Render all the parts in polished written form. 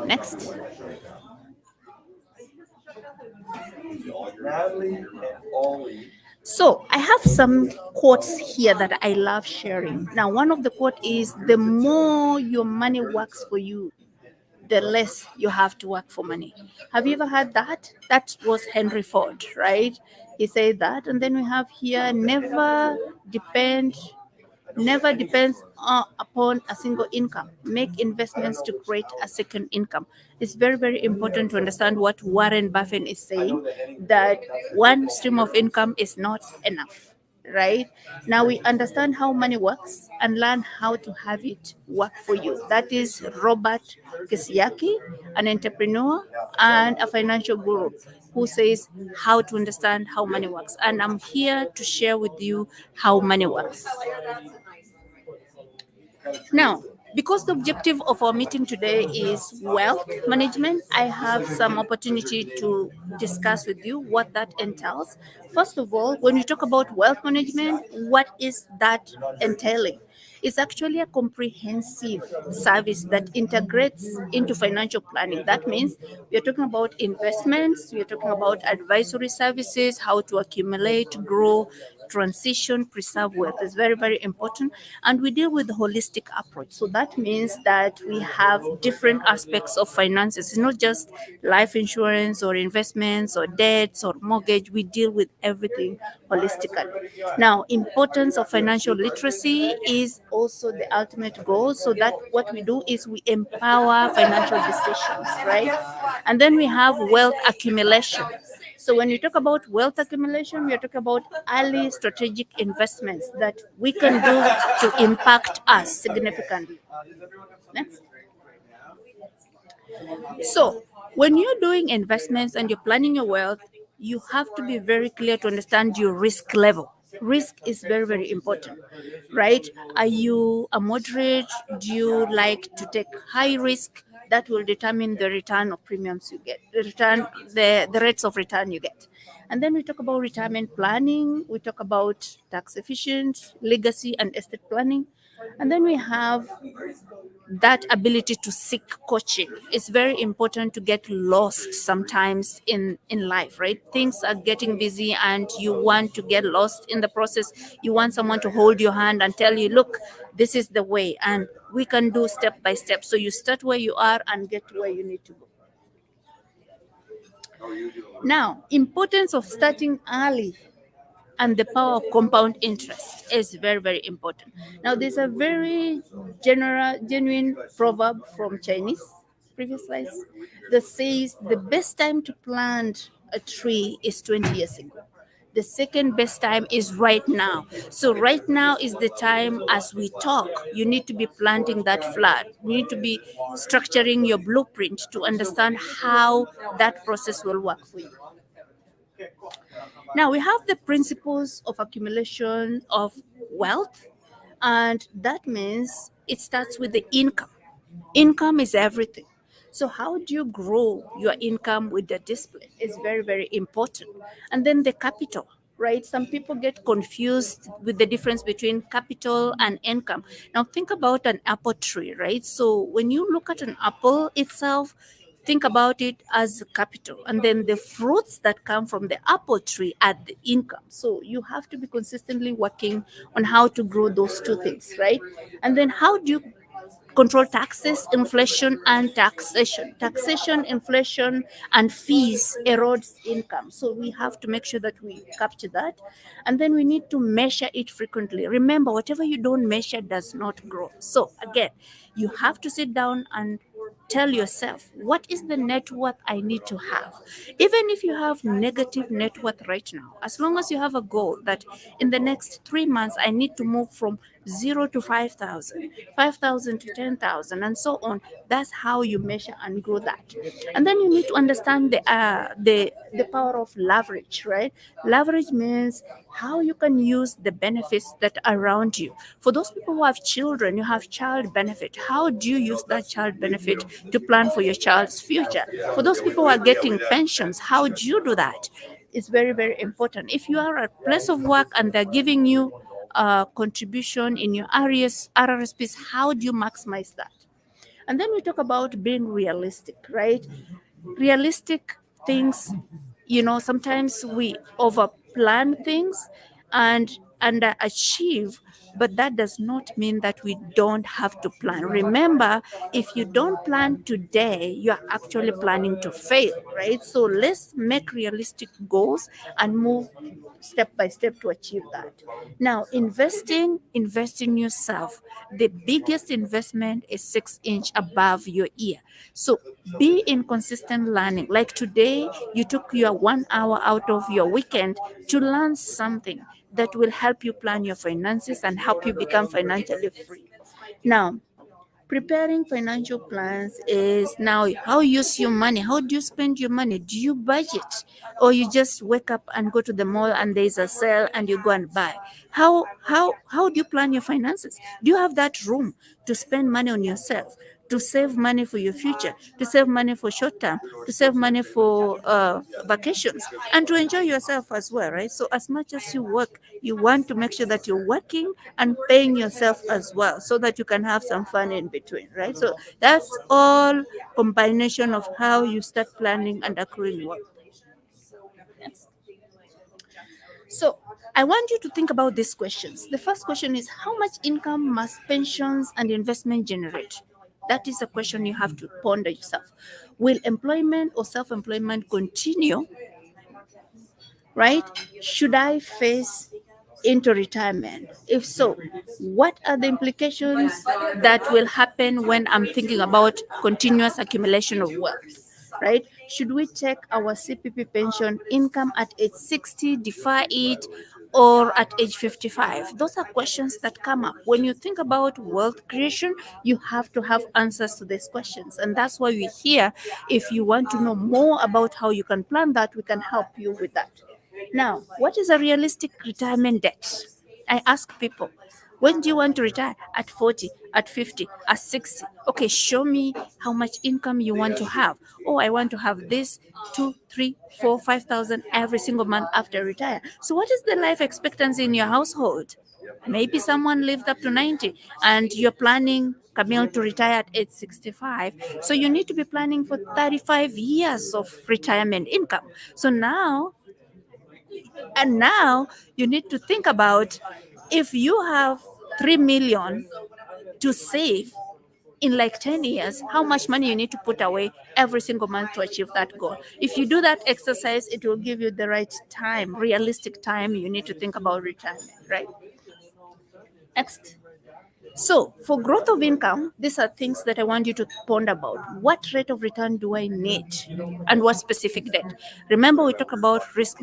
Next. So I have some quotes here that I love sharing. Now, one of the quote is, the more your money works for you, the less you have to work for money. Have you ever heard that? That was Henry Ford, right? He said that. And then we have here, depend never depends upon a single income. Make investments to create a second income. It's very, very important to understand what Warren Buffett is saying, that one stream of income is not enough, right? Now we understand how money works and learn how to have it work for you. That is Robert Kiyosaki, an entrepreneur and a financial guru, who says how to understand how money works. And I'm here to share with you how money works. Now, because the objective of our meeting today is wealth management, I have some opportunity to discuss with you what that entails. First of all, when you talk about wealth management, what is that entailing? It's actually a comprehensive service that integrates into financial planning. That means we are talking about investments, we are talking about advisory services, how to accumulate, grow, transition, preserve wealth is very, very important. And we deal with the holistic approach. So that means that we have different aspects of finances. It's not just life insurance or investments or debts or mortgage. We deal with everything holistically. Now, importance of financial literacy is also the ultimate goal. So that what we do is we empower financial decisions, right? And then we have wealth accumulation. So when you talk about wealth accumulation, we are talking about early strategic investments that we can do to impact us significantly. Next. So when you're doing investments and you're planning your wealth, you have to be very clear to understand your risk level. Risk is very, very important, right? Are you a moderate? Do you like to take high risk? That will determine the return of premiums you get, the rates of return you get. And then we talk about retirement planning, we talk about tax efficient, legacy, and estate planning. And then we have that ability to seek coaching. It's very important to get lost sometimes in life, right? Things are getting busy and you want to get lost in the process. You want someone to hold your hand and tell you, look, this is the way and we can do step by step. So you start where you are and get to where you need to go. Now, importance of starting early and the power of compound interest is very, very important. Now, there's a very genuine proverb from Chinese, previous slides, that says the best time to plant a tree is 20 years ago. The second best time is right now. So right now is the time as we talk. You need to be planting that flood. You need to be structuring your blueprint to understand how that process will work for you. Now we have the principles of accumulation of wealth, and that means it starts with the income. Income is everything. So how do you grow your income with the discipline is very, very important. And then the capital, right? Some people get confused with the difference between capital and income. Now think about an apple tree, right? So when you look at an apple itself, think about it as capital, and then the fruits that come from the apple tree are the income. So you have to be consistently working on how to grow those two things, right? And then how do you control taxes, inflation, and taxation? Taxation, inflation, and fees erodes income. So we have to make sure that we capture that. And then we need to measure it frequently. Remember, whatever you don't measure does not grow. So again, you have to sit down and tell yourself, what is the net worth I need to have? Even if you have negative net worth right now, as long as you have a goal that in the next 3 months I need to move from 0 to 5,000, 5,000 to 10,000, and so on. That's how you measure and grow that. And then you need to understand the power of leverage, right? Leverage means how you can use the benefits that are around you. For those people who have children, you have child benefit. How do you use that child benefit to plan for your child's future? For those people who are getting pensions, how do you do that? It's very, very important. If you are at a place of work and they're giving you contribution in your RRSPs, how do you maximize that? And then we talk about being realistic, right? Realistic things, sometimes we over plan things and achieve, but that does not mean that we don't have to plan. Remember, if you don't plan today, you are actually planning to fail, right? So let's make realistic goals and move step by step to achieve that. Now, invest in yourself. The biggest investment is 6 inch above your ear. So be in consistent learning. Like today, you took your 1 hour out of your weekend to learn something that will help you plan your finances and help you become financially free. Now, preparing financial plans is now how you use your money. How do you spend your money? Do you budget, or you just wake up and go to the mall and there's a sale and you go and buy? How do you plan your finances? Do you have that room to spend money on yourself, to save money for your future, to save money for short term, to save money for vacations, and to enjoy yourself as well, right? So as much as you work, you want to make sure that you're working and paying yourself as well, so that you can have some fun in between, right? So that's all combination of how you start planning and accruing wealth. So I want you to think about these questions. The first question is, how much income must pensions and investment generate? That is a question you have to ponder yourself. Will employment or self-employment continue, right? Should I face into retirement? If so, what are the implications that will happen when I'm thinking about continuous accumulation of wealth? Right? Should we take our CPP pension income at age 60, defer it, or at age 55? Those are questions that come up. When you think about wealth creation, you have to have answers to these questions. And that's why we're here. If you want to know more about how you can plan that, we can help you with that. Now, what is a realistic retirement debt? I ask people, when do you want to retire? At 40, at 50, at 60? Okay, show me how much income you want to have. Oh, I want to have this 2, 3, 4, 5,000 every single month after I retire. So, what is the life expectancy in your household? Maybe someone lived up to 90 and you're planning, Camille, to retire at age 65. So you need to be planning for 35 years of retirement income. So now you need to think about, if you have 3 million to save in like 10 years, how much money you need to put away every single month to achieve that goal. If you do that exercise, it will give you the right time, realistic time you need to think about retirement, right? Next. So, for growth of income, these are things that I want you to ponder about. What rate of return do I need, and what specific debt? Remember, we talk about risk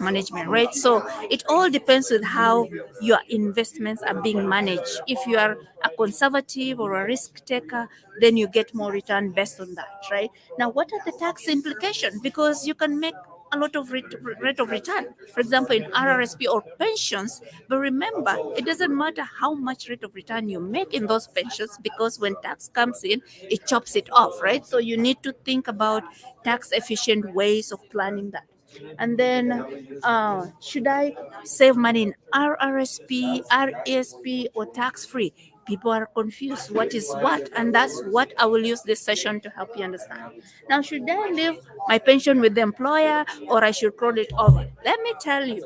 management, right? So it all depends with how your investments are being managed. If you are a conservative or a risk taker, then you get more return based on that, right? Now, what are the tax implications? Because you can make a lot of rate of return, for example, in RRSP or pensions. But remember, it doesn't matter how much rate of return you make in those pensions, because when tax comes in, it chops it off, right? So you need to think about tax efficient ways of planning that. And then, should I save money in RRSP, RASP, or tax free? People are confused. What is what? And that's what I will use this session to help you understand. Now, should I leave my pension with the employer, or I should roll it over? Let me tell you,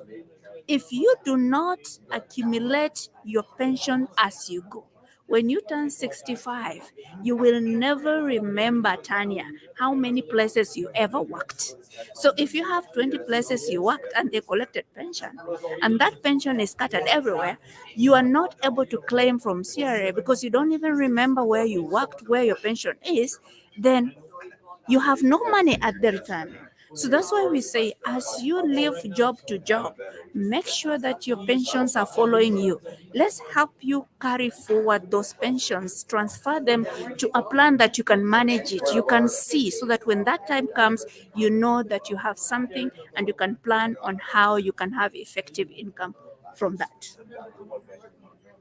if you do not accumulate your pension as you go, when you turn 65, you will never remember, Tanya, how many places you ever worked. So if you have 20 places you worked and they collected pension, and that pension is scattered everywhere, you are not able to claim from CRA because you don't even remember where you worked, where your pension is, then you have no money at the retirement. So that's why we say, as you live job to job, make sure that your pensions are following you. Let's help you carry forward those pensions, transfer them to a plan that you can manage it, you can see, so that when that time comes, you know that you have something and you can plan on how you can have effective income from that.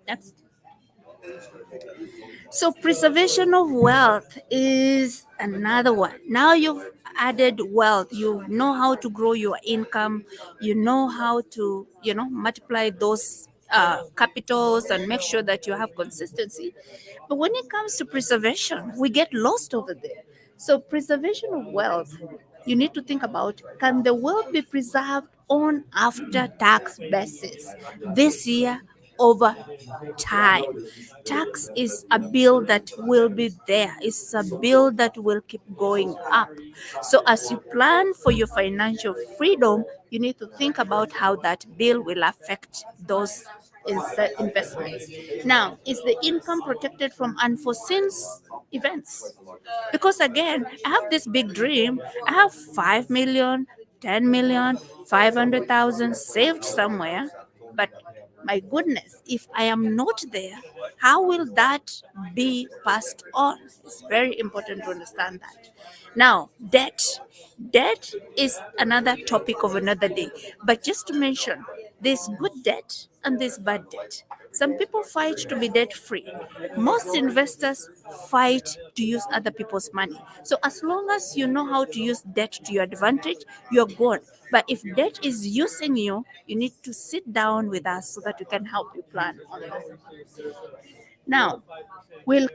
Next. So preservation of wealth is another one. Now you've added wealth, you know how to grow your income, you know how to, multiply those capitals and make sure that you have consistency. But when it comes to preservation, we get lost over there. So, preservation of wealth, you need to think about, can the wealth be preserved on after tax basis this year over time? Tax is a bill that will be there, it's a bill that will keep going up. So, as you plan for your financial freedom, you need to think about how that bill will affect those investments. Now, is the income protected from unforeseen events? Because again, I have this big dream. I have 5 million, 10 million, 500,000 saved somewhere. But my goodness, if I am not there, how will that be passed on? It's very important to understand that. Now, debt. Debt is another topic of another day. But just to mention, there's good debt and there's bad debt. Some people fight to be debt free. Most investors fight to use other people's money. So, as long as you know how to use debt to your advantage, you're good. But if debt is using you, you need to sit down with us so that we can help you plan on this. Now, will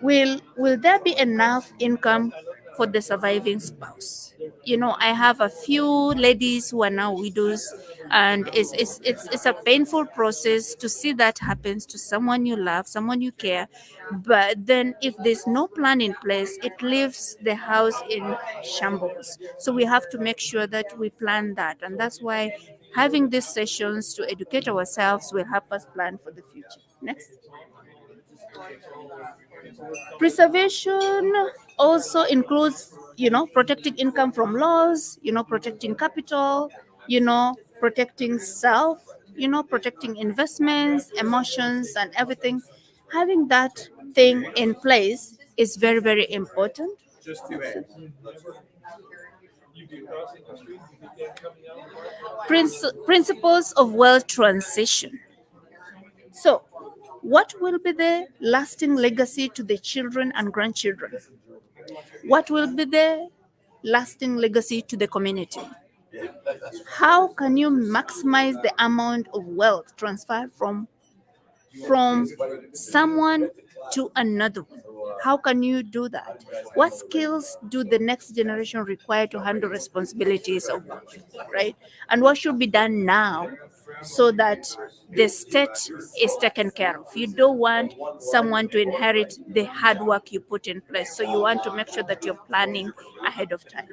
will there be enough income for the surviving spouse? You know, I have a few ladies who are now widows, and it's a painful process to see that happens to someone you love, someone you care. But then if there's no plan in place, it leaves the house in shambles. So we have to make sure that we plan that, and that's why having these sessions to educate ourselves will help us plan for the future. Next. Preservation also includes, protecting income from loss, protecting capital, protecting self, protecting investments, emotions, and everything. Having that thing in place is very, very important. Principles of wealth transition. So, what will be the lasting legacy to the children and grandchildren? What will be the lasting legacy to the community? How can you maximize the amount of wealth transferred from someone to another? How can you do that? What skills do the next generation require to handle responsibilities of wealth, right? And what should be done now so that the state is taken care of? You don't want someone to inherit the hard work you put in place. So you want to make sure that you're planning ahead of time.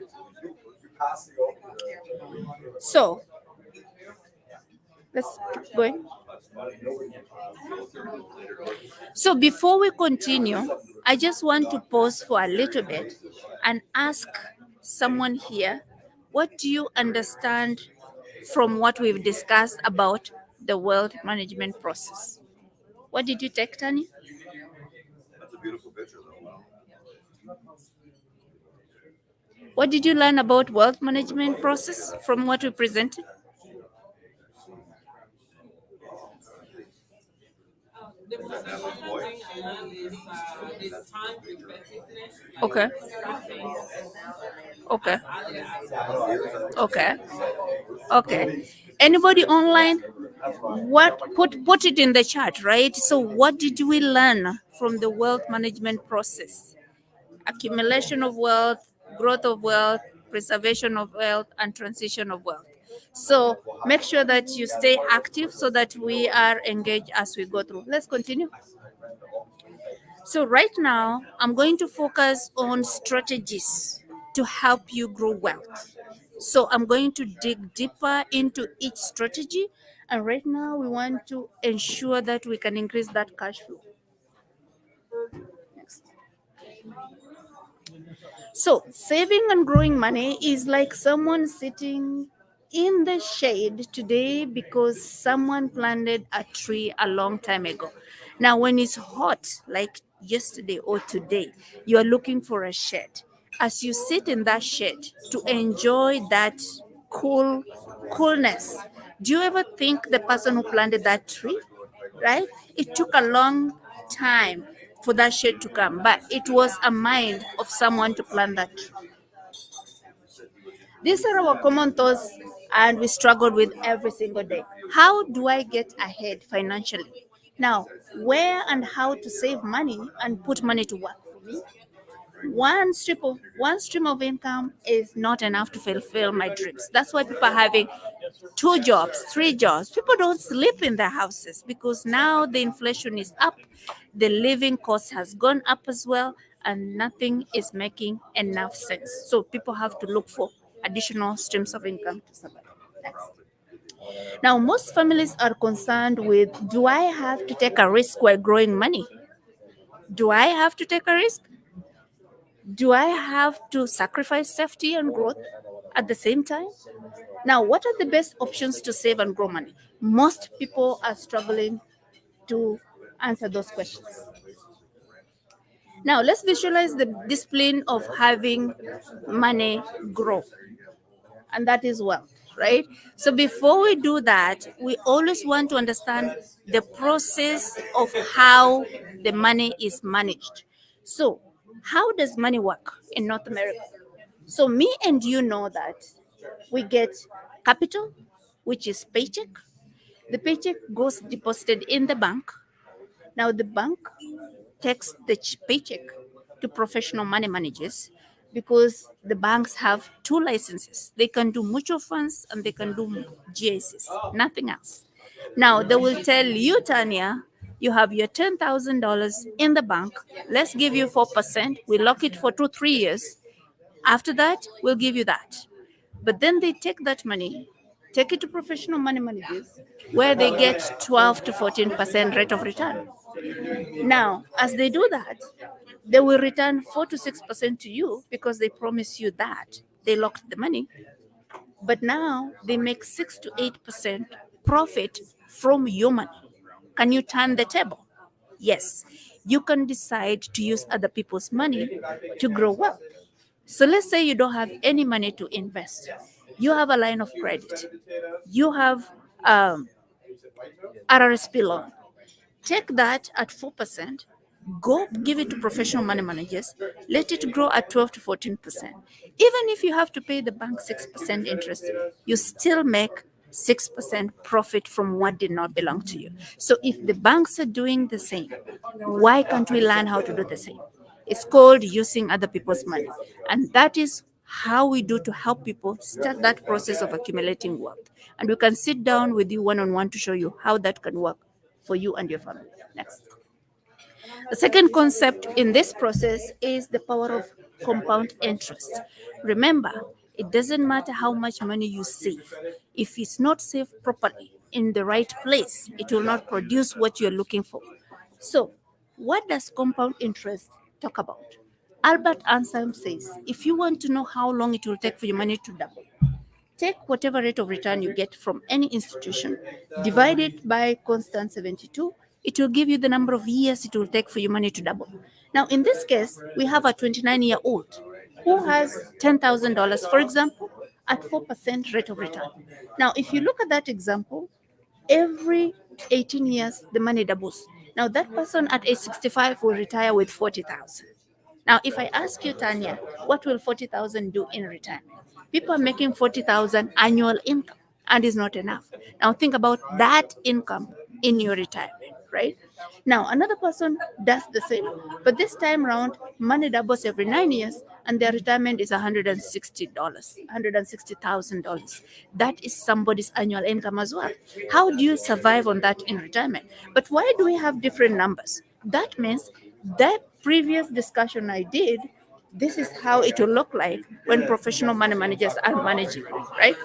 So let's keep going. So before we continue, I just want to pause for a little bit and ask someone here, what do you understand from what we've discussed about the wealth management process? What did you take, Tani? What did you learn about wealth management process from what we presented? Okay. Okay. Okay. Okay. Anybody online? What put it in the chat, right? So what did we learn from the wealth management process? Accumulation of wealth, growth of wealth, preservation of wealth, and transition of wealth. So make sure that you stay active so that we are engaged as we go through. Let's continue. So right now, I'm going to focus on strategies to help you grow wealth. So I'm going to dig deeper into each strategy. And right now, we want to ensure that we can increase that cash flow. Next. So, saving and growing money is like someone sitting in the shade today because someone planted a tree a long time ago. Now, when it's hot, like yesterday or today, you are looking for a shade. As you sit in that shade to enjoy that coolness, do you ever think the person who planted that tree, right? It took a long time for that shade to come, but it was a mind of someone to plant that tree. These are our common thoughts and we struggle with every single day. How do I get ahead financially? Now, where and how to save money and put money to work for me? One stream of income is not enough to fulfill my dreams. That's why people are having two jobs, three jobs. People don't sleep in their houses because now the inflation is up, the living cost has gone up as well, and nothing is making enough sense. So people have to look for additional streams of income to survive. Next. Now, most families are concerned with, do I have to take a risk while growing money? Do I have to take a risk? Do I have to sacrifice safety and growth at the same time? Now, what are the best options to save and grow money? Most people are struggling to answer those questions. Now, let's visualize the discipline of having money grow, and that is wealth, right? So, before we do that, we always want to understand the process of how the money is managed. So, how does money work in North America? So, me and you know that we get capital, which is paycheck. The paycheck goes deposited in the bank. Now, the bank takes the paycheck to professional money managers because the banks have two licenses. They can do mutual funds and they can do GICs, nothing else. Now, they will tell you, Tanya, you have your $10,000 in the bank. Let's give you 4%. We lock it for 2, 3 years. After that, we'll give you that. But then they take that money, take it to professional money managers, where they get 12 to 14% rate of return. Now, as they do that, they will return 4 to 6% to you because they promise you that. They locked the money. But now they make 6 to 8% profit from your money. Can you turn the table? Yes. You can decide to use other people's money to grow wealth. So let's say you don't have any money to invest. You have a line of credit. You have RRSP loan. Take that at 4%, go give it to professional money managers, let it grow at 12 to 14%. Even if you have to pay the bank 6% interest, you still make 6% profit from what did not belong to you. So if the banks are doing the same, why can't we learn how to do the same? It's called using other people's money. And that is how we do to help people start that process of accumulating wealth. And we can sit down with you one on one to show you how that can work for you and your family. Next. The second concept in this process is the power of compound interest. Remember, it doesn't matter how much money you save. If it's not saved properly in the right place, it will not produce what you're looking for. So, what does compound interest talk about? Albert Einstein says, if you want to know how long it will take for your money to double, take whatever rate of return you get from any institution, divide it by constant 72. It will give you the number of years it will take for your money to double. Now, in this case, we have a 29-year-old who has $10,000, for example, at 4% rate of return. Now, if you look at that example, every 18 years, the money doubles. Now, that person at age 65 will retire with 40,000. Now, if I ask you, Tanya, what will 40,000 do in retirement? People are making 40,000 annual income, and is not enough. Now, think about that income in your retirement, right? Now, another person does the same, but this time around, money doubles every 9 years, and their retirement is $160, $160,000. That is somebody's annual income as well. How do you survive on that in retirement? But why do we have different numbers? That means that previous discussion I did, this is how it will look like when professional money managers are managing, right?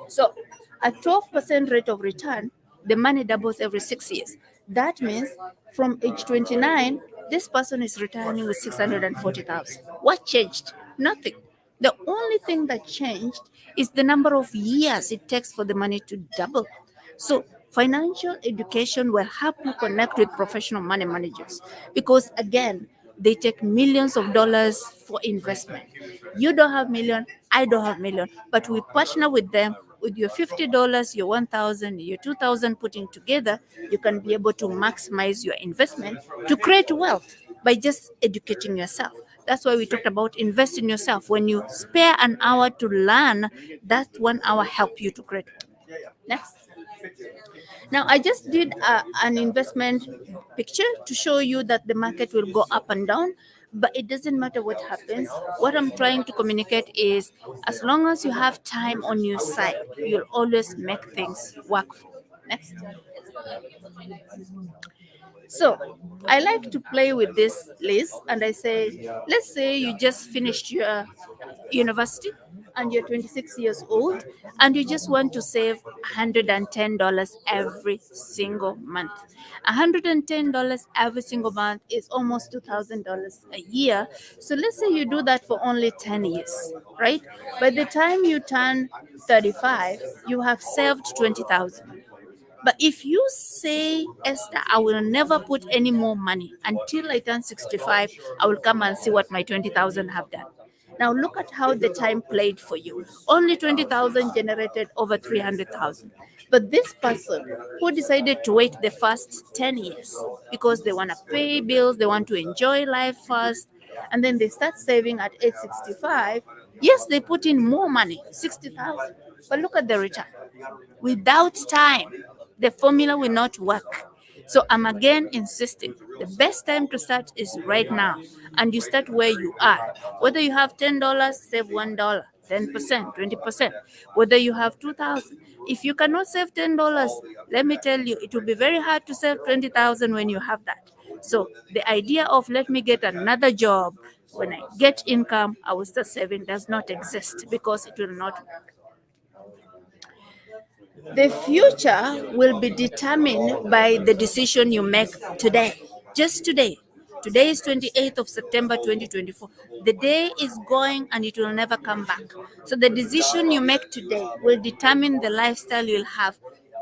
So at 12% rate of return, the money doubles every 6 years. That means from age 29, this person is retiring with 640,000. What changed? Nothing. The only thing that changed is the number of years it takes for the money to double. So financial education will help you connect with professional money managers because again, they take millions of dollars for investment. You don't have million, I don't have million, but we partner with them. With your $50, your 1,000, your 2,000 putting together, you can be able to maximize your investment to create wealth by just educating yourself. That's why we talked about invest in yourself. When you spare an hour to learn, that 1 hour help you to create. Next. Now, I just did an investment picture to show you that the market will go up and down, but it doesn't matter what happens. What I'm trying to communicate is as long as you have time on your side, you'll always make things work for you. Next. So I like to play with this list and I say, let's say you just finished your university and you're 26 years old and you just want to save $110 every single month. $110 every single month is almost $2,000 a year. So let's say you do that for only 10 years, right? By the time you turn 35, you have saved 20,000. But if you say, Esther, I will never put any more money until I turn 65, I will come and see what my 20,000 have done. Now look at how the time played for you. Only 20,000 generated over 300,000. But this person who decided to wait the first 10 years because they want to pay bills, they want to enjoy life first, and then they start saving at age 65, yes, they put in more money, 60,000. But look at the return. Without time, the formula will not work. So I'm again insisting the best time to start is right now. And you start where you are. Whether you have $10, save $1, 10%, 20%. Whether you have 2,000. If you cannot save $10, let me tell you, it will be very hard to save 20,000 when you have that. So the idea of let me get another job, when I get income, I will start saving does not exist because it will not. The future will be determined by the decision you make today, just today. Today is 28th of September 2024. The day is going and it will never come back. So the decision you make today will determine the lifestyle you'll have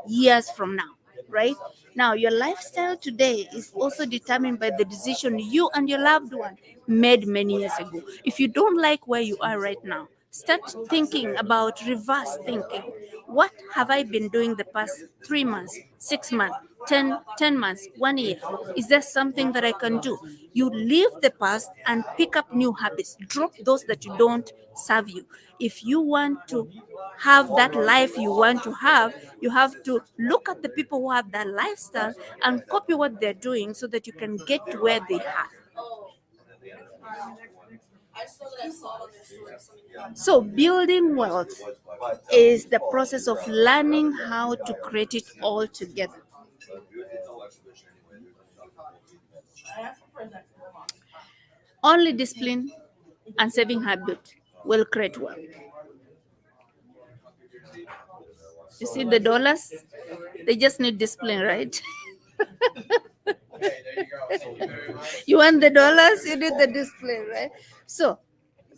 years from now, right? Now, your lifestyle today is also determined by the decision you and your loved one made many years ago. If you don't like where you are right now, start thinking about reverse thinking. What have I been doing the past 3 months, 6 months, 10 months, 1 year? Is there something that I can do? You leave the past and pick up new habits. Drop those that you don't serve you. If you want to have that life you want to have, you have to look at the people who have that lifestyle and copy what they're doing so that you can get to where they are. So, building wealth is the process of learning how to create it all together. Only discipline and saving habit will create wealth. You see the dollars? They just need discipline, right? You want the dollars, you need the discipline, right? So,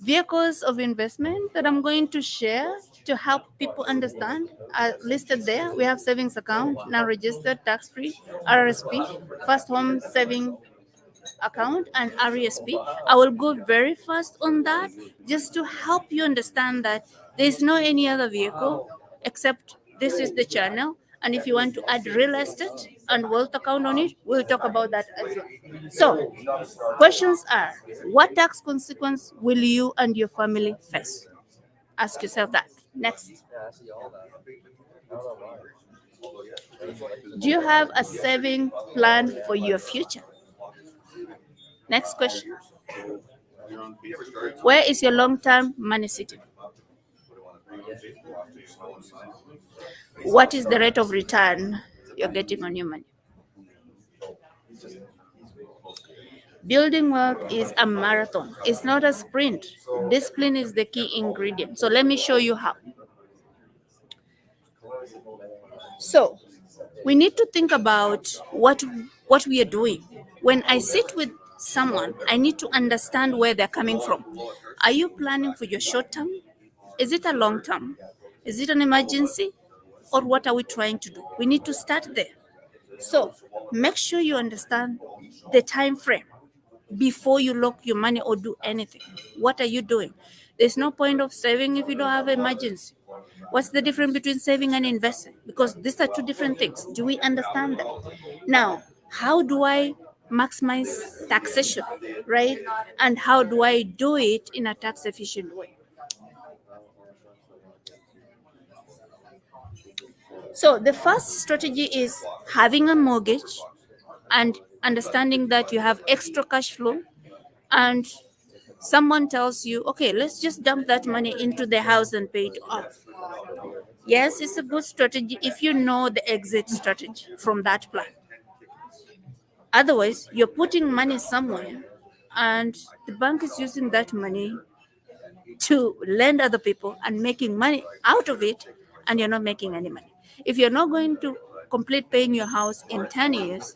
vehicles of investment that I'm going to share to help people understand are listed there. We have savings account, now registered, tax free, RSP, first home saving account, and RESP. I will go very fast on that just to help you understand that there is no any other vehicle except this is the channel. And if you want to add real estate and wealth account on it, we'll talk about that as well. So, questions are, what tax consequence will you and your family face? Ask yourself that. Next. Do you have a saving plan for your future? Next question. Where is your long term money sitting? What is the rate of return you're getting on your money? Building wealth is a marathon, it's not a sprint. Discipline is the key ingredient. So, let me show you how. So, we need to think about what we are doing. When I sit with someone, I need to understand where they're coming from. Are you planning for your short term? Is it a long term? Is it an emergency? Or what are we trying to do? We need to start there. So make sure you understand the time frame before you lock your money or do anything. What are you doing? There's no point of saving if you don't have emergency. What's the difference between saving and investing? Because these are two different things. Do we understand that? Now, how do I maximize taxation, right? And how do I do it in a tax efficient way? So the first strategy is having a mortgage and understanding that you have extra cash flow, and someone tells you, okay, let's just dump that money into the house and pay it off. Yes, it's a good strategy if you know the exit strategy from that plan. Otherwise, you're putting money somewhere and the bank is using that money to lend other people and making money out of it, and you're not making any money. If you're not going to complete paying your house in 10 years,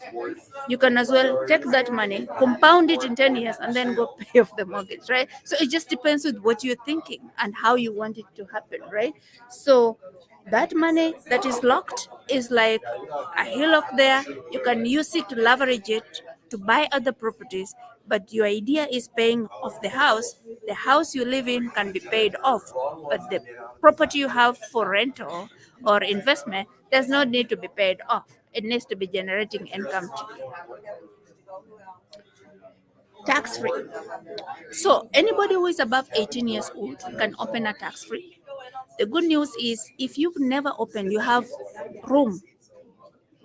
you can as well take that money, compound it in 10 years, and then go pay off the mortgage, right? So it just depends with what you're thinking and how you want it to happen, right? So that money that is locked is like a hillock there. You can use it to leverage it to buy other properties, but your idea is paying off the house. The house you live in can be paid off, but the property you have for rental or investment does not need to be paid off. It needs to be generating income tax free. So anybody who is above 18 years old can open a tax free. The good news is if you've never opened, you have room.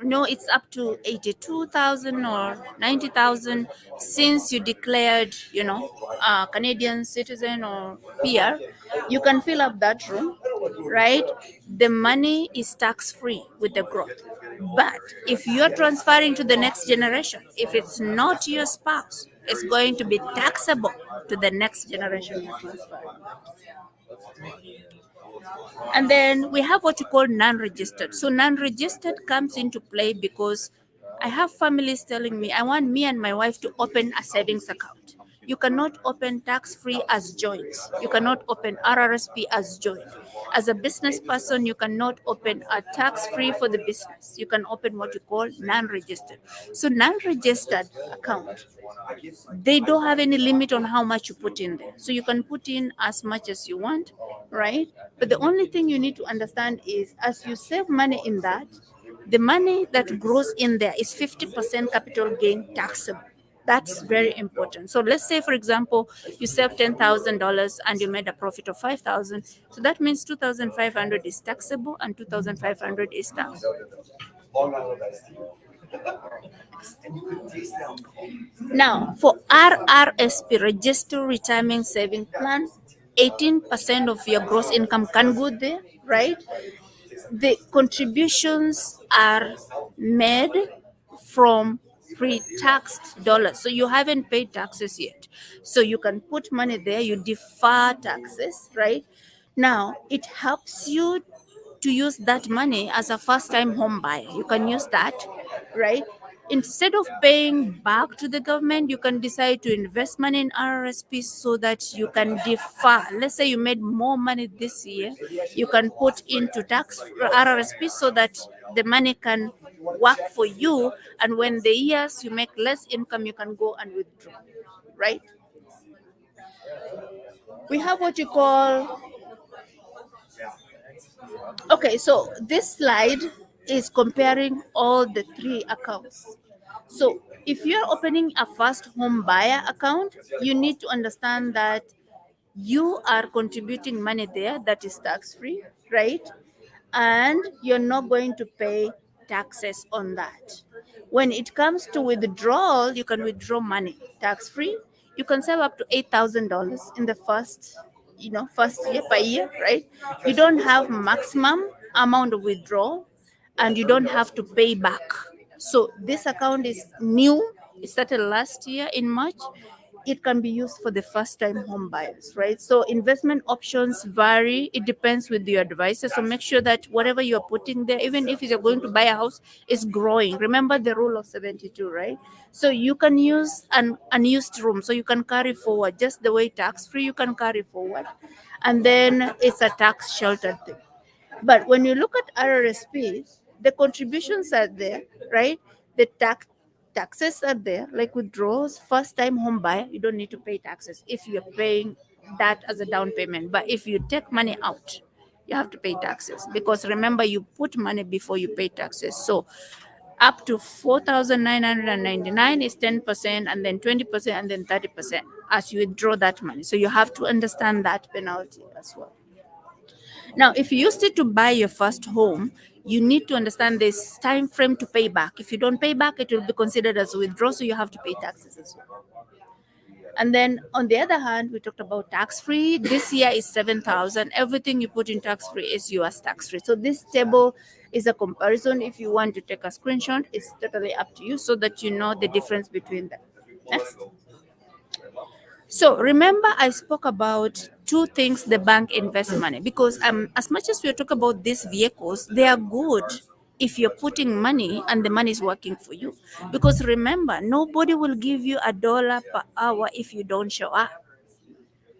No, it's up to 82,000 or 90,000 since you declared, Canadian citizen or PR. You can fill up that room, right? The money is tax free with the growth. But if you're transferring to the next generation, if it's not your spouse, it's going to be taxable to the next generation you're transferring. And then we have what you call non-registered. So non-registered comes into play because I have families telling me, I want me and my wife to open a savings account. You cannot open tax-free as joint. You cannot open RRSP as joint. As a business person, you cannot open a tax-free for the business. You can open what you call non-registered. So non-registered account, they don't have any limit on how much you put in there. So you can put in as much as you want, right? But the only thing you need to understand is as you save money in that, the money that grows in there is 50% capital gain taxable. That's very important. So let's say, for example, you save $10,000 and you made a profit of 5,000. So that means 2,500 is taxable and 2,500 is taxable. Now, for RRSP, Register Retirement Saving Plan, 18% of your gross income can go there, right? The contributions are made from pre-taxed dollars. So you haven't paid taxes yet. So you can put money there, you defer taxes, right? Now, it helps you to use that money as a first time home buyer. You can use that, right? Instead of paying back to the government, you can decide to invest money in RRSP so that you can defer. Let's say you made more money this year, you can put into tax RRSP so that the money can work for you. And when the years you make less income, you can go and withdraw, right? We have what you call. Okay, so this slide is comparing all the three accounts. So if you're opening a first home buyer account, you need to understand that you are contributing money there that is tax free, right? And you're not going to pay taxes on that. When it comes to withdrawal, you can withdraw money tax free. You can save up to $8,000 in the first year per year, right? You don't have maximum amount of withdrawal, and you don't have to pay back. So this account is new. It started last year in March. It can be used for the first time home buyers, right? So investment options vary. It depends with your advisor. So make sure that whatever you're putting there, even if you're going to buy a house, is growing. Remember the rule of 72, right? So you can use an unused room. So you can carry forward just the way tax free you can carry forward. And then it's a tax sheltered thing. But when you look at RRSP, the contributions are there, right? The taxes are there, like withdrawals, first time home buyer, you don't need to pay taxes if you're paying that as a down payment. But if you take money out, you have to pay taxes because remember, you put money before you pay taxes. So Up to 4,999 is 10%, and then 20%, and then 30% as you withdraw that money. So you have to understand that penalty as well. Now, if you used it to buy your first home, you need to understand this time frame to pay back. If you don't pay back, it will be considered as a withdrawal, so you have to pay taxes as well. And then on the other hand, we talked about tax free. This year is 7,000. Everything you put in tax free is US tax free. So this table is a comparison. If you want to take a screenshot, it's totally up to you so that you know the difference between them. Next. So remember, I spoke about two things the bank invests money, because as much as we talk about these vehicles, they are good if you're putting money and the money is working for you. Because remember, nobody will give you $1 per hour if you don't show up.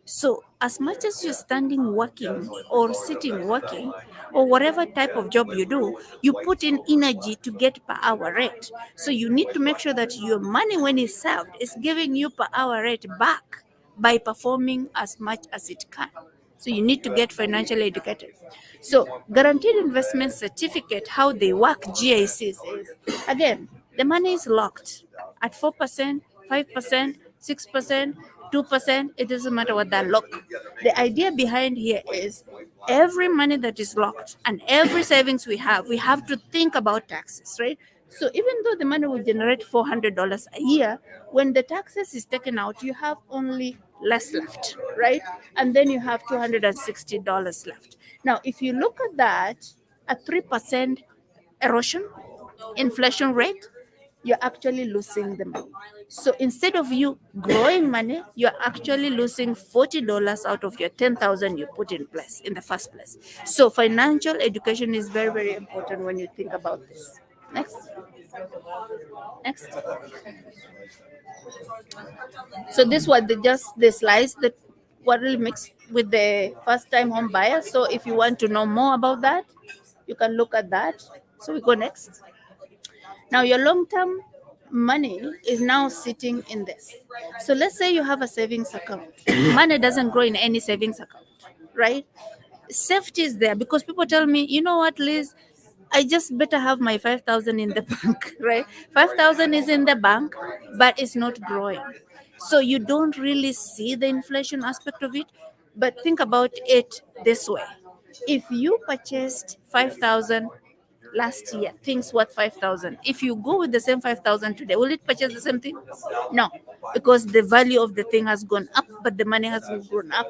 So, as much as you're standing working or sitting working or whatever type of job you do, you put in energy to get per hour rate. So, you need to make sure that your money, when it's served, is giving you per hour rate back by performing as much as it can. So, you need to get financially educated. So, guaranteed investment certificate, how they work, GICs, is again, the money is locked at 4%, 5%, 6%, 2%. It doesn't matter what that look. The idea behind here is every money that is locked and every savings we have to think about taxes, right? So even though the money will generate $400 a year, when the taxes is taken out, you have only less left, right? And then you have $260 left. Now, if you look at that, a 3% erosion inflation rate, you're actually losing the money. So instead of you growing money, you're actually losing $40 out of your 10,000 you put in place in the first place. So financial education is very, very important when you think about this. Next. Next. So this was just the slides that what really mixed with the first time home buyer. So if you want to know more about that, you can look at that. So we go next. Now, your long term money is now sitting in this. So, let's say you have a savings account. Money doesn't grow in any savings account, right? Safety is there because people tell me, you know what, Liz, I just better have my 5,000 in the bank, right? 5,000 is in the bank, but it's not growing. So, you don't really see the inflation aspect of it. But think about it this way: if you purchased 5,000 last year, things worth 5,000. If you go with the same 5,000 today, will it purchase the same thing? No, because the value of the thing has gone up, but the money hasn't grown up.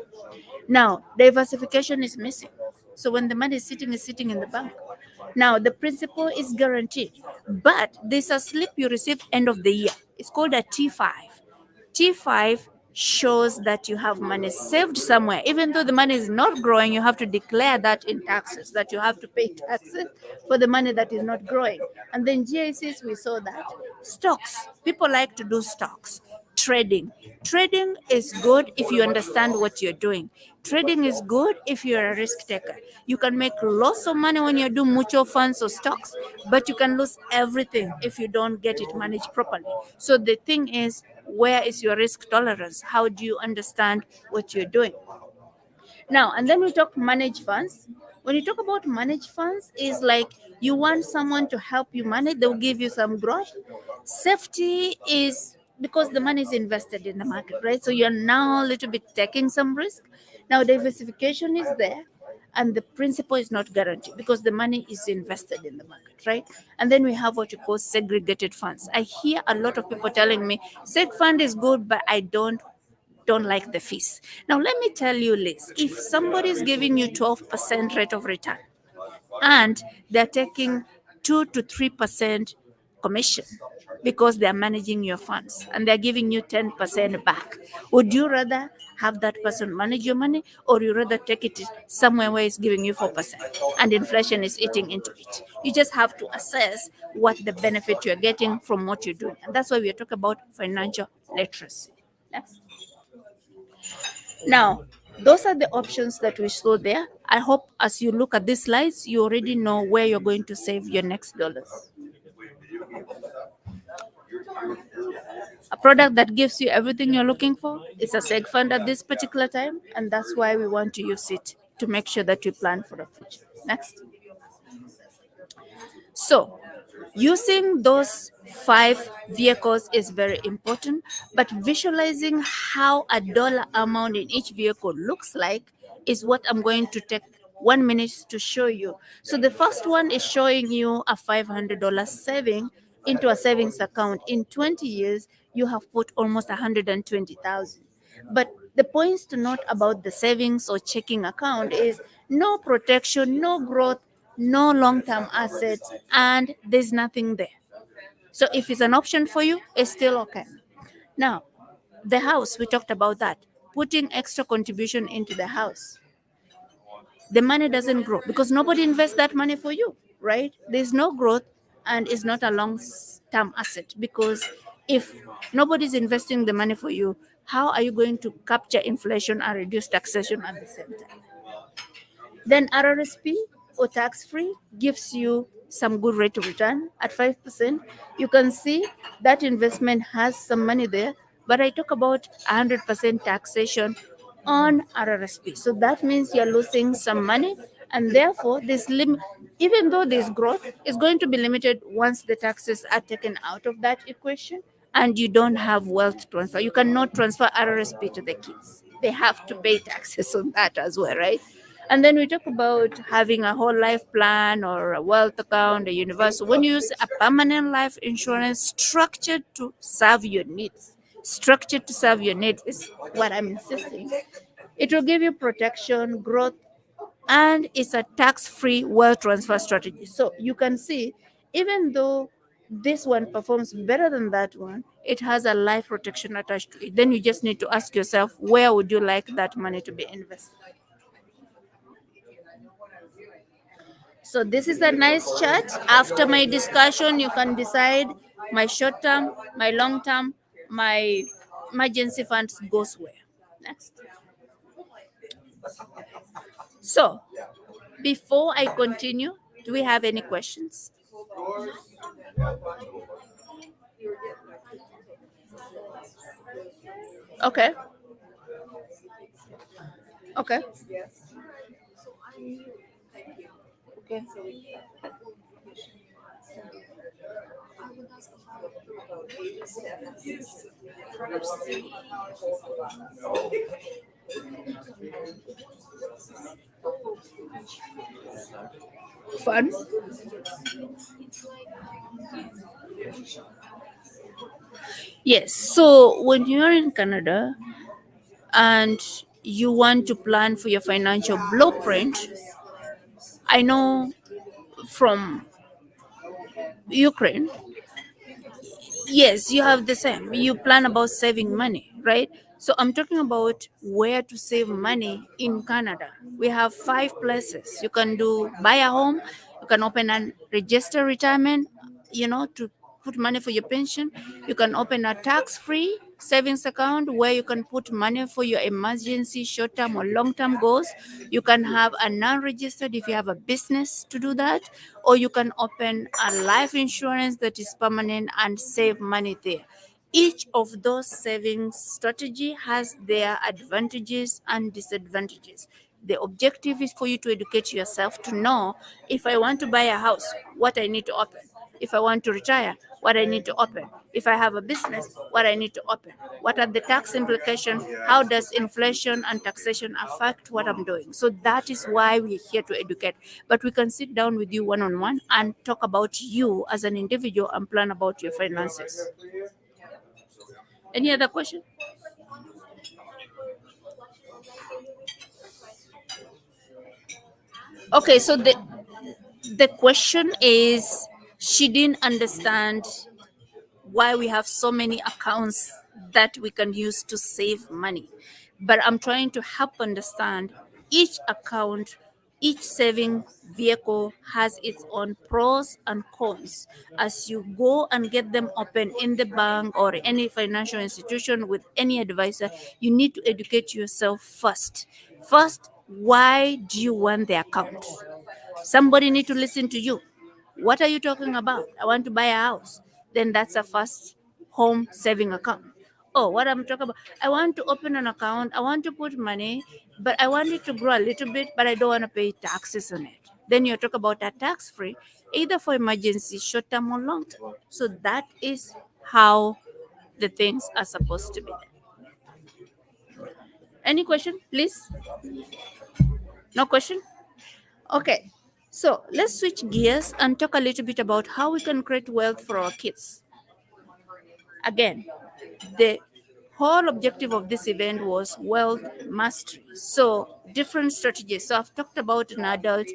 Now, diversification is missing. So when the money is sitting in the bank. Now, the principal is guaranteed, but there's a slip you receive end of the year. It's called a T5. T5 shows that you have money saved somewhere. Even though the money is not growing, you have to declare that in taxes, that you have to pay taxes for the money that is not growing. And then GICs, we saw that. Stocks, people like to do stocks. Trading. Trading is good if you understand what you're doing. Trading is good if you're a risk taker. You can make lots of money when you do mutual funds or stocks, but you can lose everything if you don't get it managed properly. So the thing is, where is your risk tolerance? How do you understand what you're doing? Now, and then we talk manage funds. When you talk about manage funds, is like you want someone to help you manage, they'll give you some growth. Safety is because the money is invested in the market, right? So you're now a little bit taking some risk. Now, diversification is there, and the principal is not guaranteed because the money is invested in the market, right? And then we have what you call segregated funds. I hear a lot of people telling me seg fund is good, but I don't like the fees. Now, let me tell you, Liz, if somebody is giving you 12% rate of return and they're taking 2 to 3% commission because they're managing your funds and they're giving you 10% back, would you rather have that person manage your money, or you rather take it somewhere where it's giving you 4% and inflation is eating into it? You just have to assess what the benefit you're getting from what you're doing. And that's why we're talking about financial literacy. Next. Now, those are the options that we saw there. I hope as you look at these slides, you already know where you're going to save your next dollars. A product that gives you everything you're looking for is a seg fund at this particular time, and that's why we want to use it to make sure that we plan for the future. Next. So, Using those five vehicles is very important, but visualizing how a dollar amount in each vehicle looks like is what I'm going to take 1 minute to show you. So the first one is showing you a $500 saving into a savings account. In 20 years, you have put almost 120,000. But the points to note about the savings or checking account is no protection, no growth, no long-term assets, and there's nothing there. So if it's an option for you, it's still okay. Now, the house, we talked about that. Putting extra contribution into the house, the money doesn't grow because nobody invests that money for you, right? There's no growth, and it's not a long-term asset because if nobody's investing the money for you, how are you going to capture inflation and reduce taxation at the same time? Then RRSP or tax free gives you some good rate of return at 5%. You can see that investment has some money there, but I talk about 100% taxation on RRSP. So that means you're losing some money, and therefore this even though this growth is going to be limited once the taxes are taken out of that equation and you don't have wealth transfer. You cannot transfer RRSP to the kids. They have to pay taxes on that as well, right? And then we talk about having a whole life plan or a wealth account, a universal. When you use a permanent life insurance structured to serve your needs, structured to serve your needs is what I'm insisting. It will give you protection, growth, and it's a tax-free wealth transfer strategy. So you can see, even though this one performs better than that one, it has a life protection attached to it. Then you just need to ask yourself, where would you like that money to be invested? So this is a nice chart. After my discussion, you can decide my short term, my long term, my emergency funds goes where. Next. So before I continue, do we have any questions? Okay. Okay. Okay. Fun. Yes. So when you're in Canada and you want to plan for your financial blueprint, I know from Ukraine, yes, you have the same. You plan about saving money, right? So I'm talking about where to save money in Canada. We have five places. You can do buy a home, you can open and register retirement, to put money for your pension. You can open a tax-free savings account where you can put money for your emergency short-term or long-term goals. You can have a non-registered if you have a business to do that, or you can open a life insurance that is permanent and save money there. Each of those savings strategy has their advantages and disadvantages. The objective is for you to educate yourself to know, if I want to buy a house, what I need to open. If I want to retire, what I need to open. If I have a business, what I need to open. What are the tax implications? How does inflation and taxation affect what I'm doing? So that is why we're here to educate. But we can sit down with you one on one and talk about you as an individual and plan about your finances. Any other question? Okay, so the question is, she didn't understand why we have so many accounts that we can use to save money. But I'm trying to help understand each account, each saving vehicle has its own pros and cons. As you go and get them open in the bank or any financial institution with any advisor, you need to educate yourself first. First, why do you want the account? Somebody need to listen to you. What are you talking about? I want to buy a house. Then that's a first home saving account. Oh, what I'm talking about? I want to open an account. I want to put money, but I want it to grow a little bit, but I don't want to pay taxes on it. Then you talk about a tax free, either for emergency, short term, or long term. So that is how the things are supposed to be. Any question, please? No question? Okay. So let's switch gears and talk a little bit about how we can create wealth for our kids. Again, the whole objective of this event was wealth mastery. So, different strategies. So, I've talked about an adult.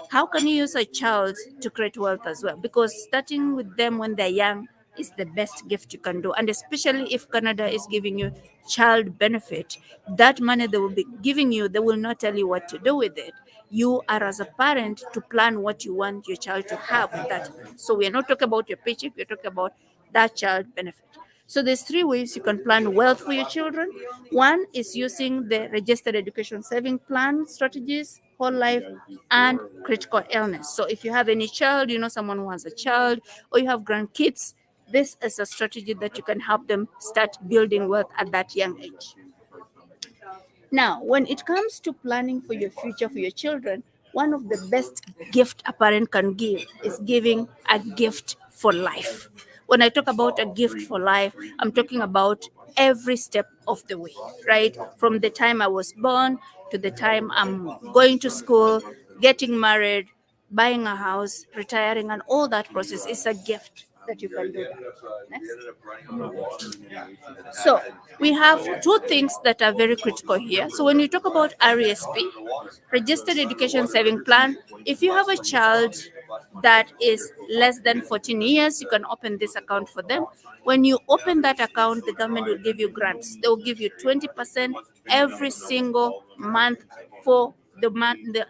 How can you use a child to create wealth as well? Because starting with them when they're young is the best gift you can do. And especially if Canada is giving you child benefit, that money they will be giving you, they will not tell you what to do with it. You are, as a parent, to plan what you want your child to have with that. So, we are not talking about your paycheck, we're talking about that child benefit. So there's three ways you can plan wealth for your children. One is using the registered education saving plan strategies, whole life, and critical illness. So if you have any child, you know someone who has a child, or you have grandkids, this is a strategy that you can help them start building wealth at that young age. Now, when it comes to planning for your future for your children, one of the best gift a parent can give is giving a gift for life. When I talk about a gift for life, I'm talking about every step of the way, right? From the time I was born to the time I'm going to school, getting married, buying a house, retiring, and all that process is a gift that you can do that. Next. So we have two things that are very critical here. So when you talk about RESP, Registered Education Saving Plan, if you have a child that is less than 14 years, you can open this account for them. When you open that account, the government will give you grants. They will give you 20% every single month for the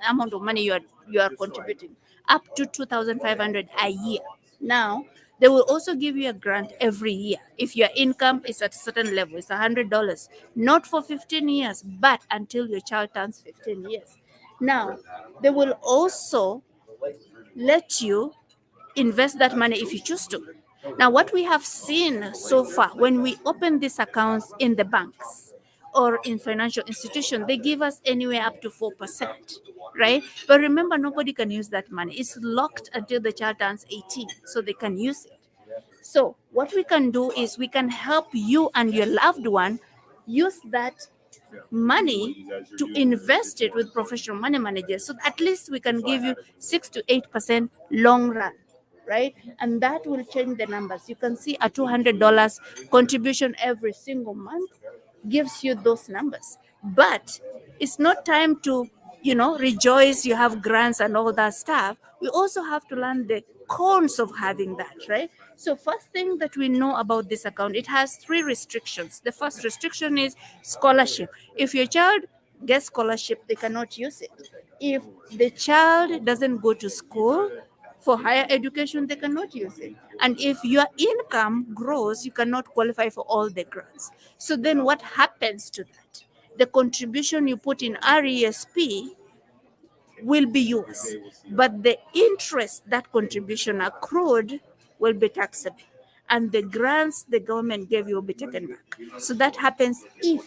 amount of money you are contributing, up to 2,500 a year. Now, they will also give you a grant every year if your income is at a certain level. It's $100, not for 15 years, but until your child turns 15 years. Now, they will also let you invest that money if you choose to. Now, what we have seen so far when we open these accounts in the banks or in financial institutions, they give us anywhere up to 4%, right? But remember, nobody can use that money. It's locked until the child turns 18, so they can use it. So, what we can do is we can help you and your loved one use that money to invest it with professional money managers. So at least we can give you 6 to 8% long run, right? And that will change the numbers. You can see a $200 contribution every single month gives you those numbers. But it's not time to, rejoice, you have grants and all that stuff. We also have to learn the cons of having that, right? So first thing that we know about this account, it has three restrictions. The first restriction is scholarship. If your child gets scholarship, they cannot use it. If the child doesn't go to school for higher education, they cannot use it. And if your income grows, you cannot qualify for all the grants. So then what happens to that? The contribution you put in RESP will be yours, but the interest that contribution accrued will be taxable, and the grants the government gave you will be taken back. So that happens if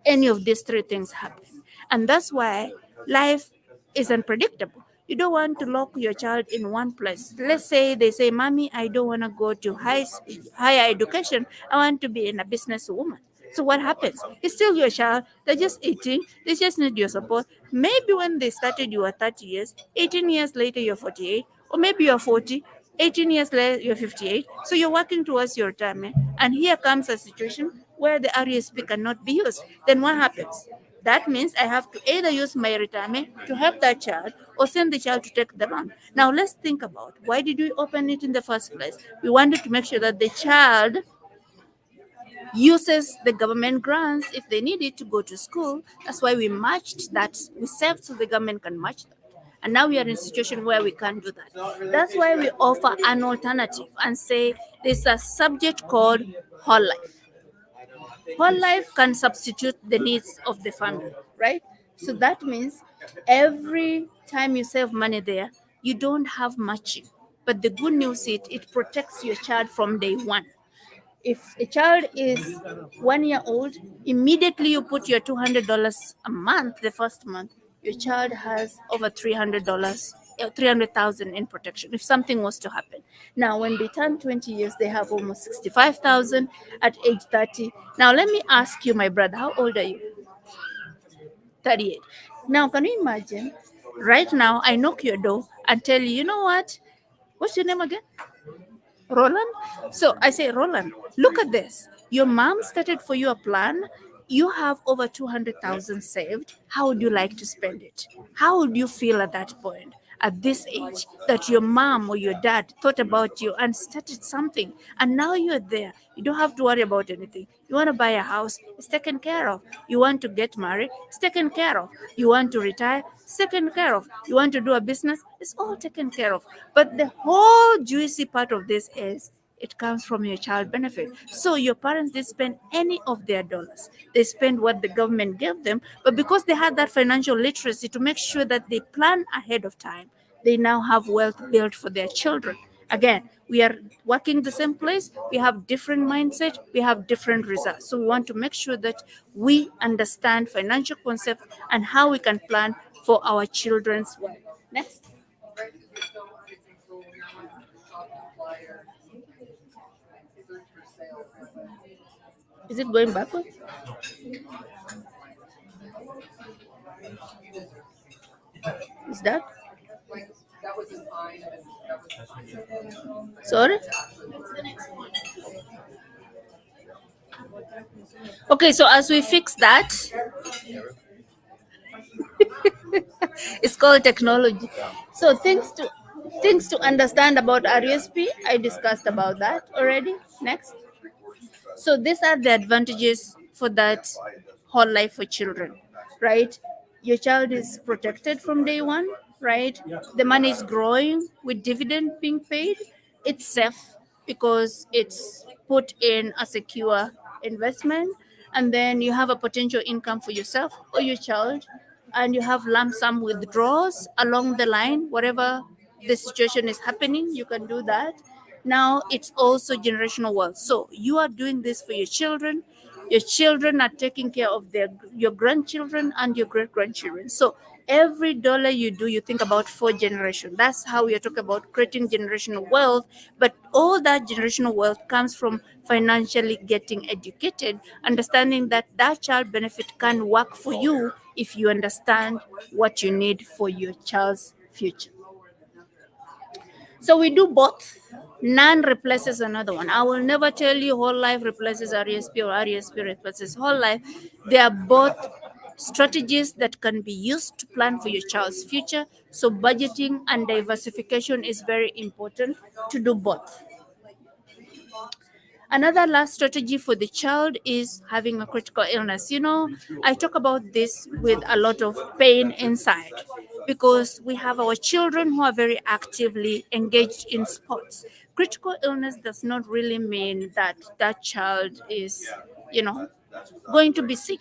any of these three things happen, and that's why life is unpredictable. You don't want to lock your child in one place. Let's say they say, "Mommy, I don't want to go to higher education. I want to be in a businesswoman." So what happens? It's still your child. They're just 18. They just need your support. Maybe when they started, you were 30 years. 18 years later, you're 48. Or maybe you're 40. 18 years later, you're 58. So you're working towards your retirement. And here comes a situation where the RESP cannot be used. Then what happens? That means I have to either use my retirement to help that child or send the child to take the loan. Now let's think about, why did we open it in the first place? We wanted to make sure that the child uses the government grants if they need it to go to school. That's why we matched that. We saved so the government can match that. And now we are in a situation where we can't do that. That's why we offer an alternative and say there's a subject called whole life. Whole life can substitute the needs of the family, right? So that means every time you save money there, you don't have matching. But the good news is it protects your child from day one. If a child is 1 year old, immediately you put your $200 a month, the first month, your child has over $300 300,000 in protection if something was to happen. Now, when they turn 20 years, they have almost 65,000 at age 30. Now, let me ask you, my brother, how old are you? 38. Now, can you imagine? Right now, I knock your door and tell you, you know what? What's your name again? Roland? So I say, Roland, look at this. Your mom started for you a plan. You have over 200,000 saved. How would you like to spend it? How would you feel at that point, at this age, that your mom or your dad thought about you and started something, and now you're there? You don't have to worry about anything. You want to buy a house, it's taken care of. You want to get married, it's taken care of. You want to retire, it's taken care of. You want to do a business, it's all taken care of. But the whole juicy part of this is it comes from your child benefit. So your parents didn't spend any of their dollars. They spent what the government gave them, but because they had that financial literacy to make sure that they plan ahead of time, they now have wealth built for their children. Again, we are working the same place, we have different mindset, we have different results. So we want to make sure that we understand financial concepts and how we can plan for our children's wealth. Next. Is it going backwards? Is that? Sorry? Okay, so as we fix that, it's called technology. So things to understand about RSP, I discussed about that already. Next. So these are the advantages for that whole life for children, right? Your child is protected from day one, right? The money is growing with dividend being paid. It's safe because it's put in a secure investment, and then you have a potential income for yourself or your child, and you have lump sum withdrawals along the line, whatever the situation is happening, you can do that. Now it's also generational wealth. So you are doing this for your children are taking care of your grandchildren and your great grandchildren. So every dollar you do, you think about four generations. That's how we are talking about creating generational wealth. But all that generational wealth comes from financially getting educated, understanding that that child benefit can work for you if you understand what you need for your child's future. So we do both. None replaces another one. I will never tell you whole life replaces RESP or RESP replaces whole life. They are both strategies that can be used to plan for your child's future. So budgeting and diversification is very important to do both. Another last strategy for the child is having a critical illness. I talk about this with a lot of pain inside because we have our children who are very actively engaged in sports. Critical illness does not really mean that that child is, you know, going to be sick.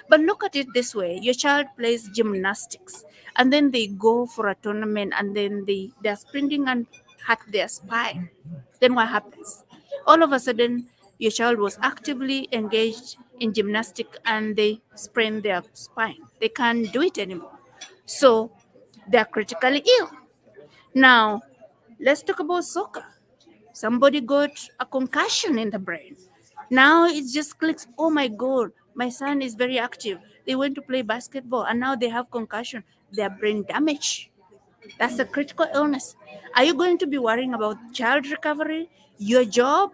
But look at it this way: your child plays gymnastics and then they go for a tournament and then they're sprinting and hurt their spine. Then what happens? All of a sudden, your child was actively engaged in gymnastics and they sprain their spine. They can't do it anymore. So they're critically ill. Now, let's talk about soccer. Somebody got a concussion in the brain. Now it just clicks, oh my God, my son is very active. They went to play basketball and now they have concussion. Their brain damage. That's a critical illness. Are you going to be worrying about child recovery, your job,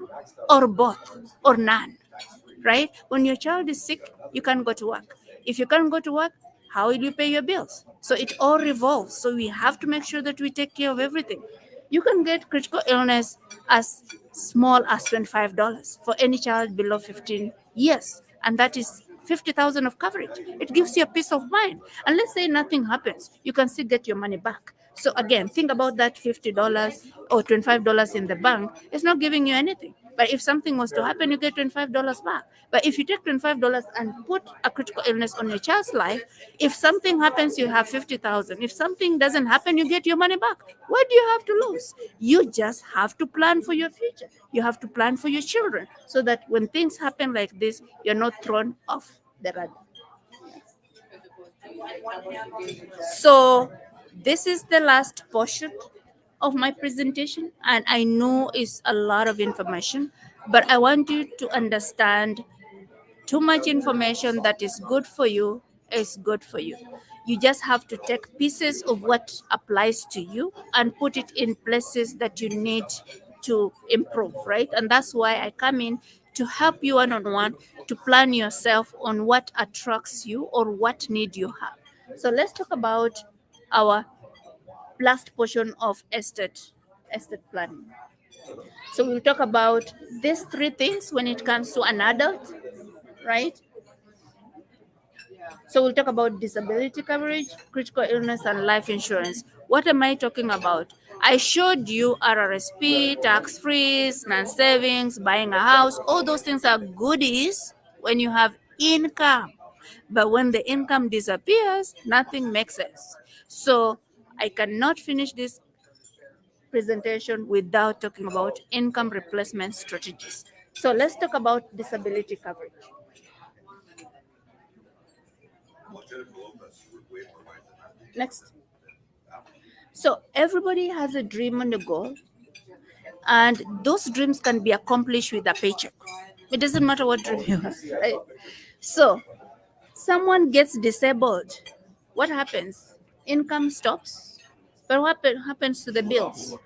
or both, or none? Right? When your child is sick, you can't go to work. If you can't go to work, how will you pay your bills? So it all revolves. So we have to make sure that we take care of everything. You can get critical illness as small as $25 for any child below 15 years, and that is 50,000 of coverage. It gives you a peace of mind. And let's say nothing happens, you can still get your money back. So again, think about that $50 or $25 in the bank. It's not giving you anything. But if something was to happen, you get $25 back. But if you take $25 and put a critical illness on your child's life, if something happens, you have 50,000. If something doesn't happen, you get your money back. What do you have to lose? You just have to plan for your future. You have to plan for your children so that when things happen like this, you're not thrown off the radar. So This is the last portion of my presentation, and I know it's a lot of information, but I want you to understand too much information that is good for you is good for you. You just have to take pieces of what applies to you and put it in places that you need to improve, right? And that's why I come in to help you one on one to plan yourself on what attracts you or what need you have. So let's talk about our last portion of estate planning. So we'll talk about these three things when it comes to an adult, right? So we'll talk about disability coverage, critical illness, and life insurance. What am I talking about? I showed you RRSP, tax free, non savings, buying a house. All those things are goodies when you have income. But when the income disappears, nothing makes sense. So I cannot finish this presentation without talking about income replacement strategies. So let's talk about disability coverage. Next. So everybody has a dream and a goal, and those dreams can be accomplished with a paycheck. It doesn't matter what dream you have, right? So someone gets disabled. What happens? Income stops. But what happens to the bills?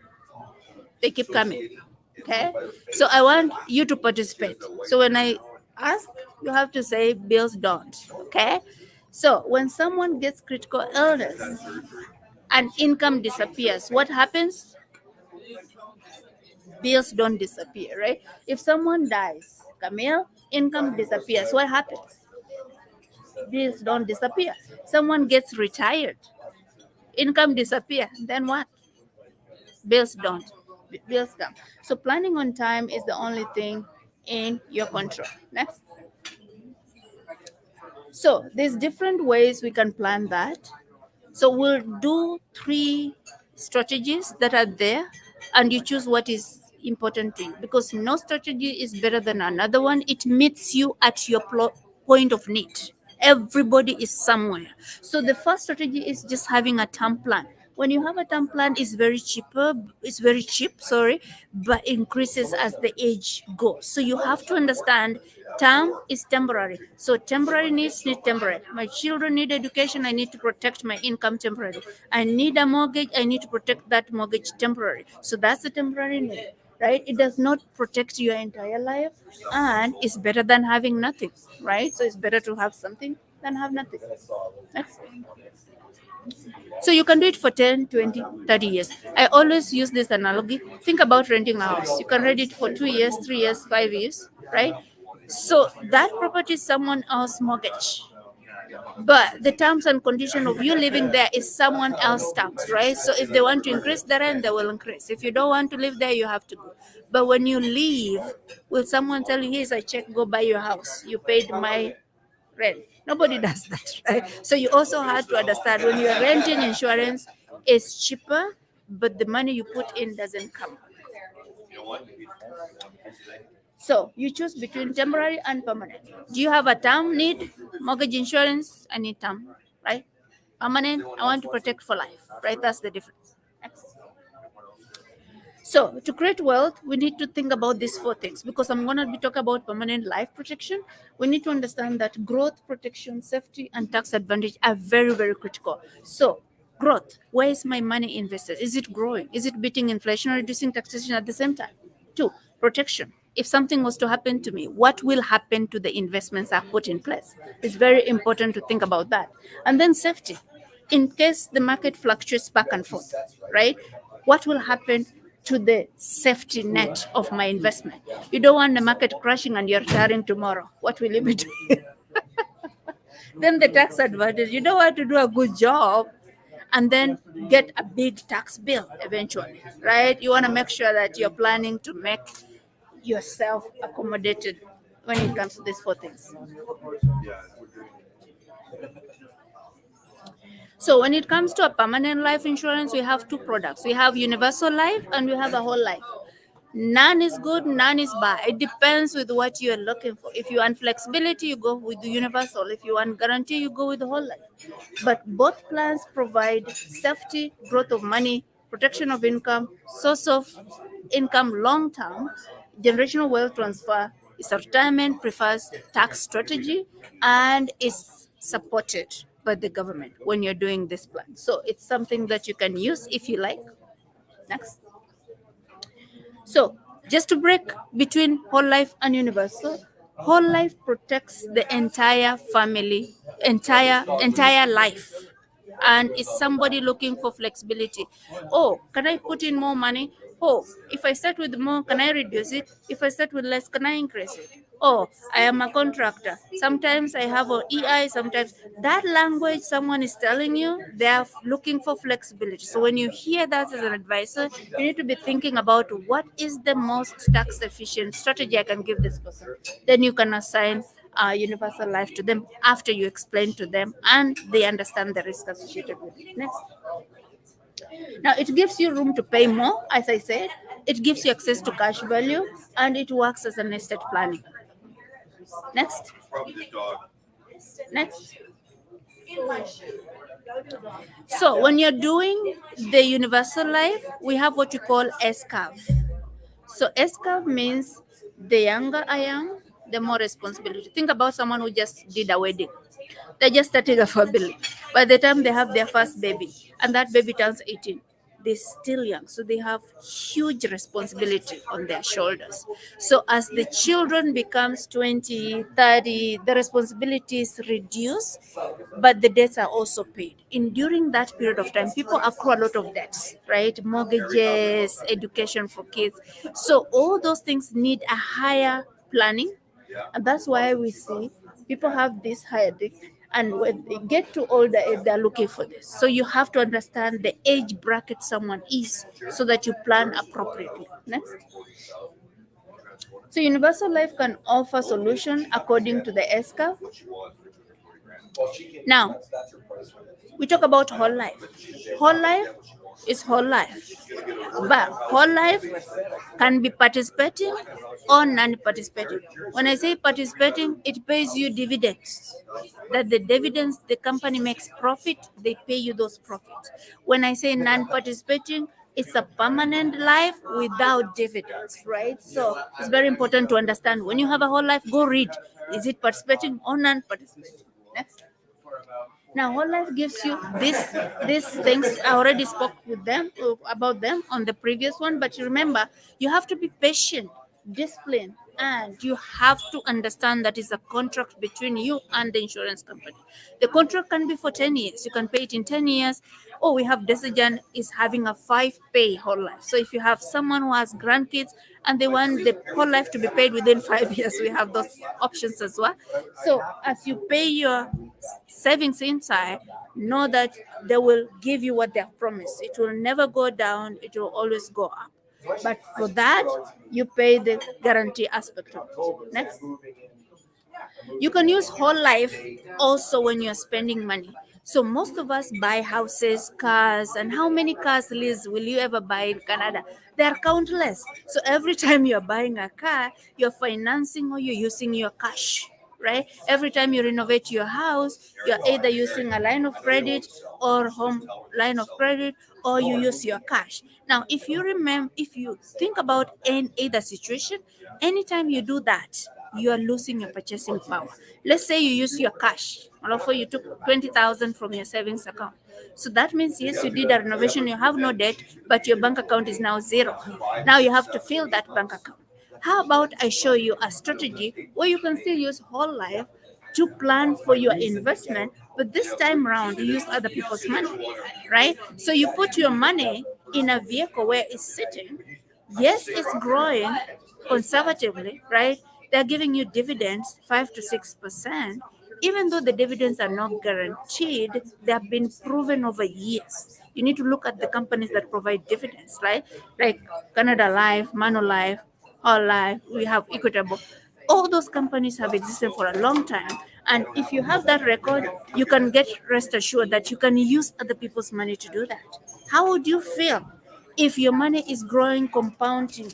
They keep coming. Okay? So I want you to participate. So when I ask, you have to say bills don't. Okay? So when someone gets critical illness and income disappears, what happens? Bills don't disappear, right? If someone dies, Camille, income disappears. What happens? Bills don't disappear. Someone gets retired, income disappear. Then what? Bills don't. Bills come. So planning on time is the only thing in your control. Next. So there's different ways we can plan that. So we'll do three strategies that are there, and you choose what is important to you because no strategy is better than another one. It meets you at your point of need. Everybody is somewhere. So the first strategy is just having a term plan. When you have a term plan, it's very cheap, sorry, but increases as the age goes. So you have to understand term is temporary. So temporary needs need temporary. My children need education, I need to protect my income temporary. I need a mortgage, I need to protect that mortgage temporary. So that's the temporary need, right? It does not protect your entire life, and it's better than having nothing, right? So it's better to have something than have nothing. Next. So you can do it for 10, 20, 30 years. I always use this analogy. Think about renting a house. You can rent it for 2 years, 3 years, 5 years, right? So that property is someone else's mortgage. But the terms and condition of you living there is someone else's terms, right? So if they want to increase the rent, they will increase. If you don't want to live there, you have to go. But when you leave, will someone tell you, here's a check, go buy your house? You paid my rent. Nobody does that, right? So you also have to understand when you're renting insurance, it's cheaper, but the money you put in doesn't come. So you choose between temporary and permanent. Do you have a term need? Mortgage insurance, I need term, right? Permanent, I want to protect for life, right? That's the difference. So to create wealth, we need to think about these four things because I'm going to be talking about permanent life protection. We need to understand that growth, protection, safety, and tax advantage are very, very critical. So growth, where is my money invested? Is it growing? Is it beating inflation or reducing taxation at the same time? Two, protection. If something was to happen to me, what will happen to the investments I've put in place? It's very important to think about that. And then safety. In case the market fluctuates back and forth, right? What will happen to the safety net of my investment? You don't want the market crashing and you're retiring tomorrow. What will you be doing? Then the tax advantage. You don't want to do a good job and then get a big tax bill eventually, right? You want to make sure that you're planning to make yourself accommodated when it comes to these four things. So when it comes to a permanent life insurance, we have two products. We have universal life and we have a whole life. None is good, none is bad. It depends with what you are looking for. If you want flexibility, you go with the universal. If you want guarantee, you go with the whole life. But both plans provide safety, growth of money, protection of income, source of income long term, generational wealth transfer. Its retirement prefers tax strategy and is supported by the government when you're doing this plan. So it's something that you can use if you like. Next. So, just to break between whole life and universal, whole life protects the entire family, entire life. And is somebody looking for flexibility? Oh, can I put in more money? Oh, if I start with more, can I reduce it? If I start with less, can I increase it? Oh, I am a contractor. Sometimes I have an EI, sometimes that language someone is telling you, they are looking for flexibility. So when you hear that as an advisor, you need to be thinking about what is the most tax efficient strategy I can give this person. Then you can assign universal life to them after you explain to them and they understand the risk associated with it. Next. Now, it gives you room to pay more, as I said. It gives you access to cash value and it works as an estate planning. Next. Next. So, when you're doing the universal life, we have what you call S curve. So, S curve means the younger I am, the more responsibility. Think about someone who just did a wedding. They just started a family. By the time they have their first baby, and that baby turns 18, they're still young. So they have huge responsibility on their shoulders. So as the children becomes 20, 30, the responsibilities reduce, but the debts are also paid. In during that period of time, people accrue a lot of debts, right? Mortgages, education for kids. So all those things need a higher planning, and that's why we see people have this headache. And when they get to older age, they're looking for this. So you have to understand the age bracket someone is so that you plan appropriately. Next. So universal life can offer solution according to the S curve. Now, we talk about whole life. Whole life is whole life. But whole life can be participating or non-participating. When I say participating, it pays you dividends. That the dividends the company makes profit, they pay you those profits. When I say non-participating, it's a permanent life without dividends, right? So it's very important to understand when you have a whole life, go read. Is it participating or non-participating? Next. Now, whole life gives you these things. I already spoke with them about them on the previous one, but remember, you have to be patient, disciplined, and you have to understand that it's a contract between you and the insurance company. The contract can be for 10 years. You can pay it in 10 years. Oh, we have Decision is having a 5 pay whole life. So if you have someone who has grandkids and they want the whole life to be paid within 5 years, we have those options as well. So as you pay your savings inside, know that they will give you what they have promised. It will never go down, it will always go up. But for that, you pay the guarantee aspect of it. Next. You can use whole life also when you're spending money. So most of us buy houses, cars, and how many cars, Liz, will you ever buy in Canada? They are countless. So every time you're buying a car, you're financing or you're using your cash, right? Every time you renovate your house, you're either using a line of credit or home line of credit, or you use your cash. Now, if you think about in either situation, anytime you do that, you are losing your purchasing power. Let's say you use your cash. Malofo, you took 20,000 from your savings account. So that means, yes, you did a renovation, you have no debt, but your bank account is now zero. Now you have to fill that bank account. How about I show you a strategy where you can still use whole life to plan for your investment, but this time around you use other people's money, right? So you put your money in a vehicle where it's sitting. Yes, it's growing conservatively, right? They're giving you dividends 5 to 6%. Even though the dividends are not guaranteed, they have been proven over years. You need to look at the companies that provide dividends, right? Like Canada Life, Manulife, All Life, we have Equitable. All those companies have existed for a long time. And if you have that record, you can get rest assured that you can use other people's money to do that. How would you feel if your money is growing, compounding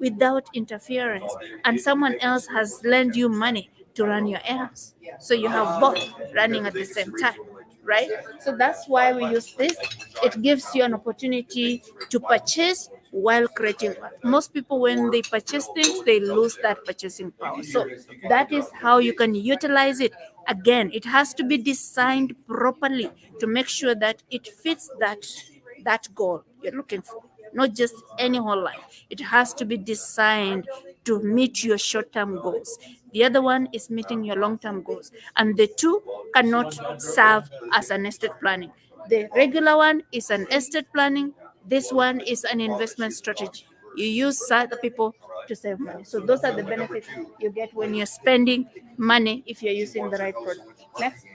without interference, and someone else has lent you money to run your errands. So you have both running at the same time, right? So that's why we use this. It gives you an opportunity to purchase while creating wealth. Most people, when they purchase things, they lose that purchasing power. So that is how you can utilize it. Again, it has to be designed properly to make sure that it fits that goal you're looking for, not just any whole life. It has to be designed to meet your short-term goals. The other one is meeting your long-term goals, and the two cannot serve as an estate planning. The regular one is an estate planning. This one is an investment strategy. You use other people to save money. So those are the benefits you get when you're spending money if you're using the right product. Next.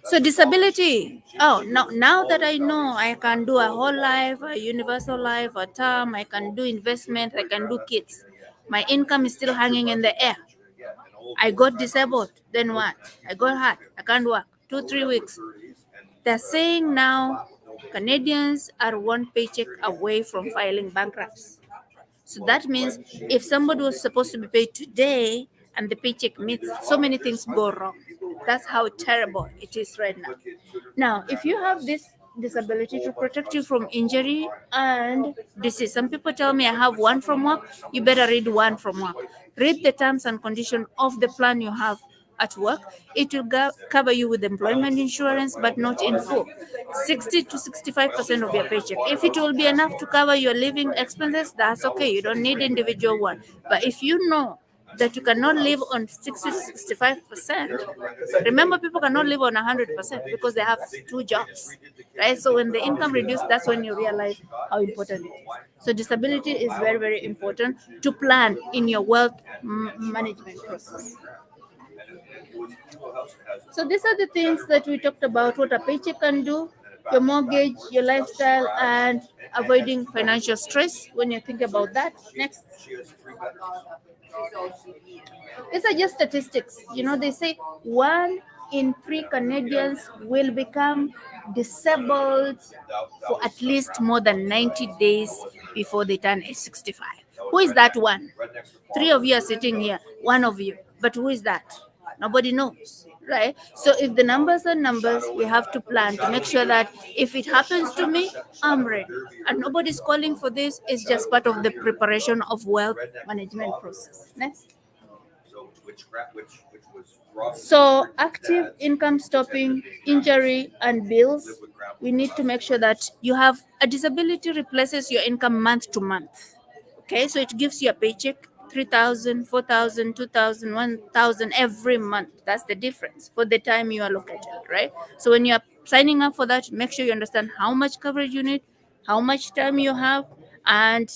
So disability. Oh, now that I know I can do a whole life, a universal life, a term, I can do investment, I can do kids. My income is still hanging in the air. I got disabled. Then what? I got hurt. I can't work. 2, 3 weeks. They're saying now Canadians are one paycheck away from filing bankruptcy. So that means if somebody was supposed to be paid today and the paycheck meets, so many things go wrong. That's how terrible it is right now. Now, if you have this disability to protect you from injury and disease, some people tell me I have one from work, you better read one from work. Read the terms and conditions of the plan you have at work. It will cover you with employment insurance, but not in full. 60 to 65% of your paycheck. If it will be enough to cover your living expenses, that's okay. You don't need individual one. But if you know that you cannot live on 60 to 65%, remember people cannot live on 100% because they have two jobs, right? So when the income reduces, that's when you realize how important it is. So disability is very, very important to plan in your wealth management process. So these are the things that we talked about, what a paycheck can do, your mortgage, your lifestyle, and avoiding financial stress when you think about that. Next. These are just statistics. They say 1 in 3 Canadians will become disabled for at least more than 90 days before they turn age 65. Who is that one? Three of you are sitting here, one of you. But who is that? Nobody knows, right? So if the numbers are numbers, we have to plan to make sure that if it happens to me, I'm ready. And nobody's calling for this. It's just part of the preparation of wealth management process. Next. So, active income stopping, injury, and bills, we need to make sure that you have a disability replaces your income month to month. Okay, so it gives you a paycheck 3,000, 4,000, 2,000, 1,000 every month. That's the difference for the time you are located, right? So, when you are signing up for that, make sure you understand how much coverage you need, how much time you have, and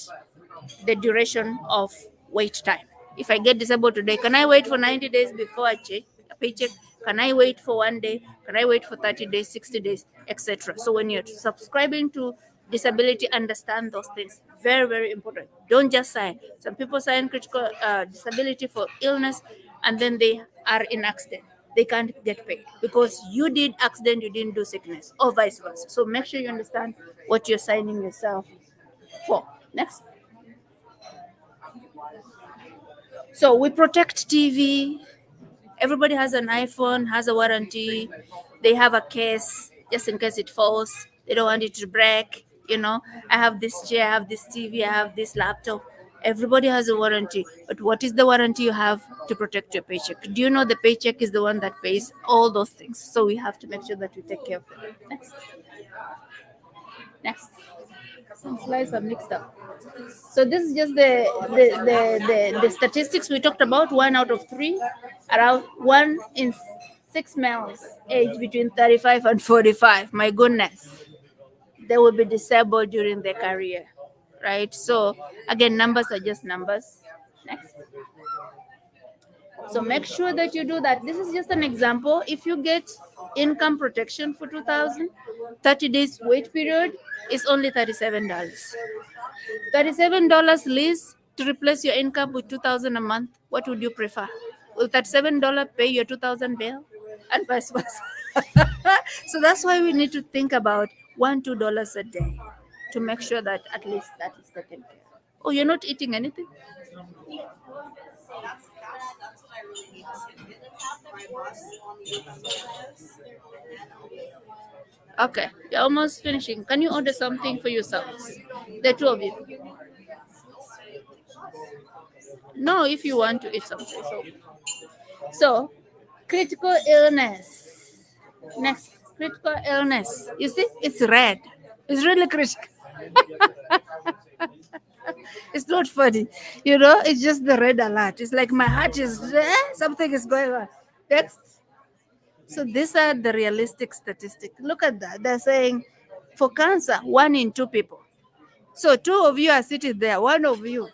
the duration of wait time. If I get disabled today, can I wait for 90 days before I check a paycheck? Can I wait for 1 day? Can I wait for 30 days, 60 days, etc.? So when you're subscribing to disability, understand those things. Very, very important. Don't just sign. Some people sign critical disability for illness and then they are in accident. They can't get paid because you did accident, you didn't do sickness, or vice versa. So make sure you understand what you're signing yourself for. Next. So we protect TV. Everybody has an iPhone, has a warranty. They have a case just in case it falls. They don't want it to break. I have this chair, I have this TV, I have this laptop. Everybody has a warranty. But what is the warranty you have to protect your paycheck? Do you know the paycheck is the one that pays all those things? So we have to make sure that we take care of them. Next. Next. Some slides are mixed up. So this is just the statistics we talked about. 1 out of 3, around 1 in 6 males aged between 35 and 45. My goodness, they will be disabled during their career, right? So again, numbers are just numbers. Next. So make sure that you do that. This is just an example. If you get income protection for 2,000, 30 days wait period is only $37. $37 lease to replace your income with 2,000 a month. What would you prefer? Will $37 pay your 2,000 bill? And vice versa. So that's why we need to think about $1, $2 a day to make sure that at least that is taken care of. Oh, you're not eating anything? Okay, you're almost finishing. Can you order something for yourselves? The two of you. No, if you want to eat something. So critical illness. Next, critical illness. You see, it's red. It's really critical. It's not funny. It's just the red alert. It's like my heart is, something is going on. Next. So these are the realistic statistics. Look at that. They're saying for cancer, 1 in 2 people. So two of you are sitting there. One of you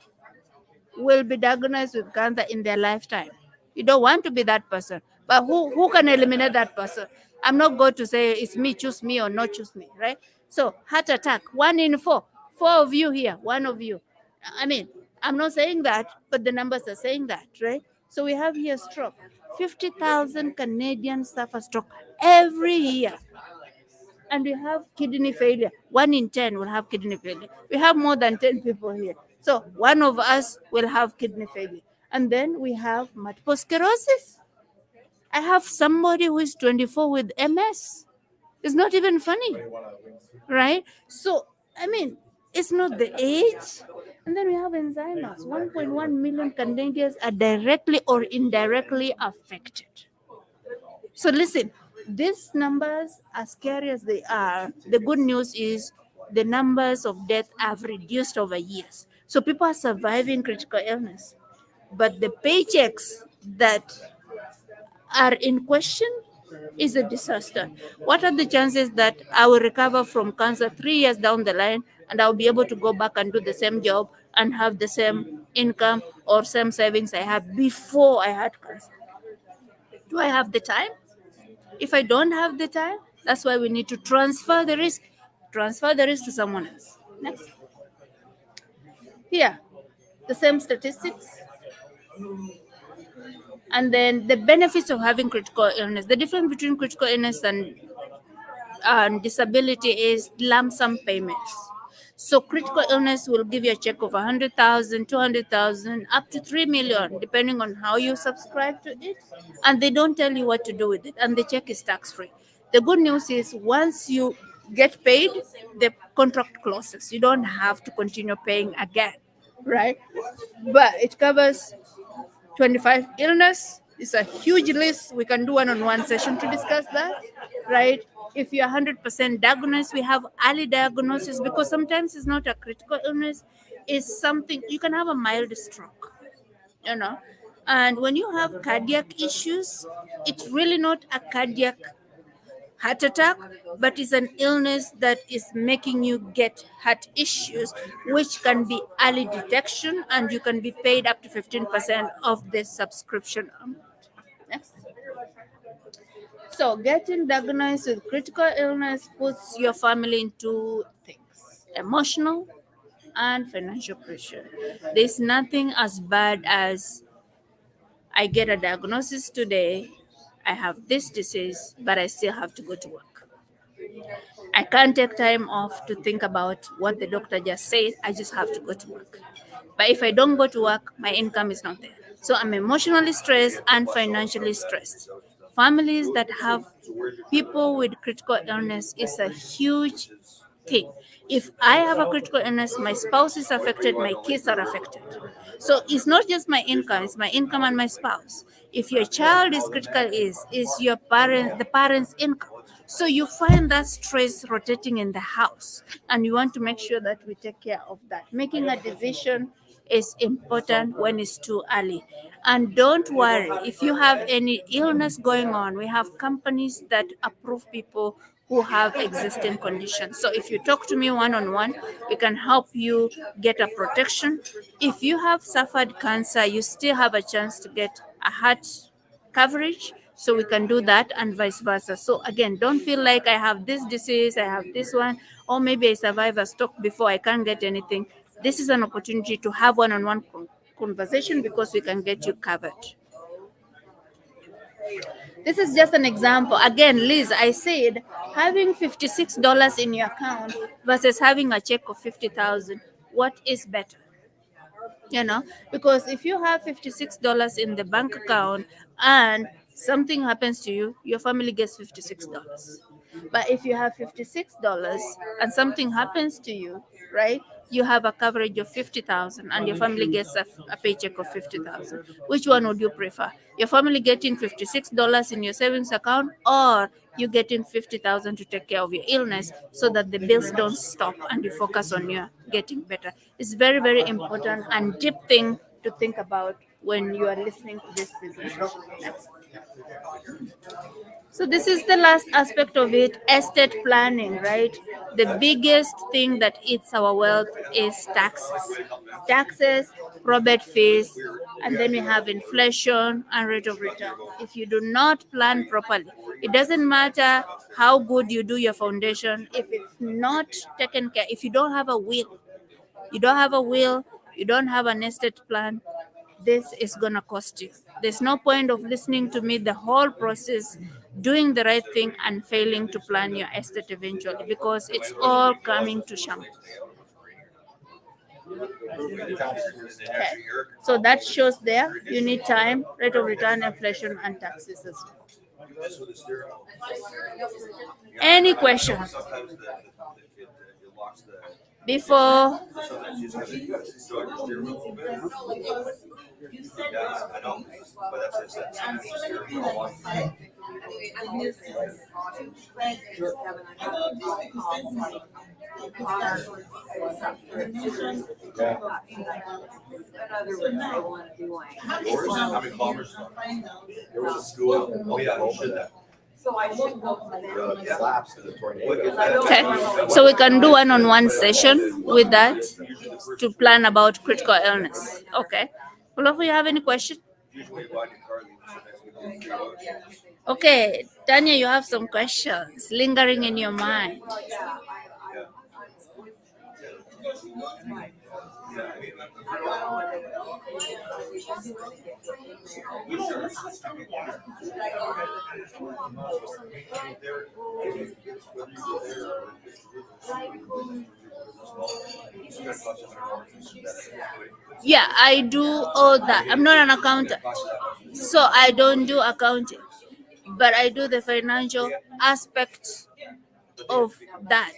will be diagnosed with cancer in their lifetime. You don't want to be that person. But who can eliminate that person? I'm not going to say it's me, choose me or not choose me, right? So heart attack, 1 in 4. 4 of you here, one of you. I mean, I'm not saying that, but the numbers are saying that, right? So we have here stroke. 50,000 Canadians suffer stroke every year. And we have kidney failure. 1 in 10 will have kidney failure. We have more than 10 people here. So one of us will have kidney failure. And then we have multiple sclerosis. I have somebody who is 24 with MS. It's not even funny, right? So, I mean, it's not the age. And then we have Alzheimer's. 1.1 million Canadians are directly or indirectly affected. So listen, these numbers, as scary as they are, the good news is the numbers of death have reduced over years. So people are surviving critical illness. But the paychecks that are in question is a disaster. What are the chances that I will recover from cancer 3 years down the line and I'll be able to go back and do the same job and have the same income or same savings I had before I had cancer? Do I have the time? If I don't have the time, that's why we need to transfer the risk. Transfer the risk to someone else. Next. Here, the same statistics. And then the benefits of having critical illness. The difference between critical illness and disability is lump sum payments. So critical illness will give you a check of 100,000, 200,000, up to 3 million, depending on how you subscribe to it. And they don't tell you what to do with it. And the check is tax free. The good news is once you get paid, the contract closes. You don't have to continue paying again, right? But it covers 25 illness. It's a huge list. We can do one-on-one session to discuss that, right? If you're 100% diagnosed, we have early diagnosis because sometimes it's not a critical illness. It's something, you can have a mild stroke, you know. And when you have cardiac issues, it's really not a cardiac heart attack, but it's an illness that is making you get heart issues, which can be early detection, and you can be paid up to 15% of the subscription amount. Next. So, getting diagnosed with critical illness puts your family into things: emotional and financial pressure. There's nothing as bad as I get a diagnosis today, I have this disease, but I still have to go to work. I can't take time off to think about what the doctor just said. I just have to go to work. But if I don't go to work, my income is not there. So I'm emotionally stressed and financially stressed. Families that have people with critical illness is a huge thing. If I have a critical illness, my spouse is affected, my kids are affected. So it's not just my income, it's my income and my spouse. If your child is critical, is your parent the parent's income. So you find that stress rotating in the house, and you want to make sure that we take care of that. Making a decision is important when it's too early. And don't worry, if you have any illness going on, we have companies that approve people who have existing conditions. So if you talk to me one on one, we can help you get a protection. If you have suffered cancer, you still have a chance to get a heart coverage, so we can do that, and vice versa. So again, don't feel like I have this disease, I have this one, or maybe I survived a stroke before, I can't get anything. This is an opportunity to have one-on-one conversation because we can get you covered. This is just an example. Again, Liz, I said having $56 in your account versus having a check of 50,000, what is better? you know, because if you have $56 in the bank account and something happens to you, your family gets $56. But if you have $56 and something happens to you, right, you have a coverage of 50,000 and your family gets a paycheck of 50,000. Which one would you prefer? Your family getting $56 in your savings account, or you getting 50,000 to take care of your illness so that the bills don't stop and you focus on your getting better? It's very, very important and deep thing to think about when you are listening to this presentation. Next. So this is the last aspect of it, estate planning, right? The biggest thing that eats our wealth is taxes. Taxes, probate fees, and then we have inflation and rate of return. If you do not plan properly, it doesn't matter how good you do your foundation, if it's not taken care, if you don't have a will, you don't have an estate plan, this is going to cost you. There's no point of listening to me the whole process, doing the right thing, and failing to plan your estate eventually, because it's all coming to shambles. Okay. So that shows there you need time, rate of return, inflation, and taxes as well. Any questions before? Okay, so we can do one-on-one session with that to plan about critical illness. Okay, well, if you have any question? Okay, Tanya, you have some questions lingering in your mind. Yeah, I do all that. I'm not an accountant, so I don't do accounting, but I do the financial aspect of that.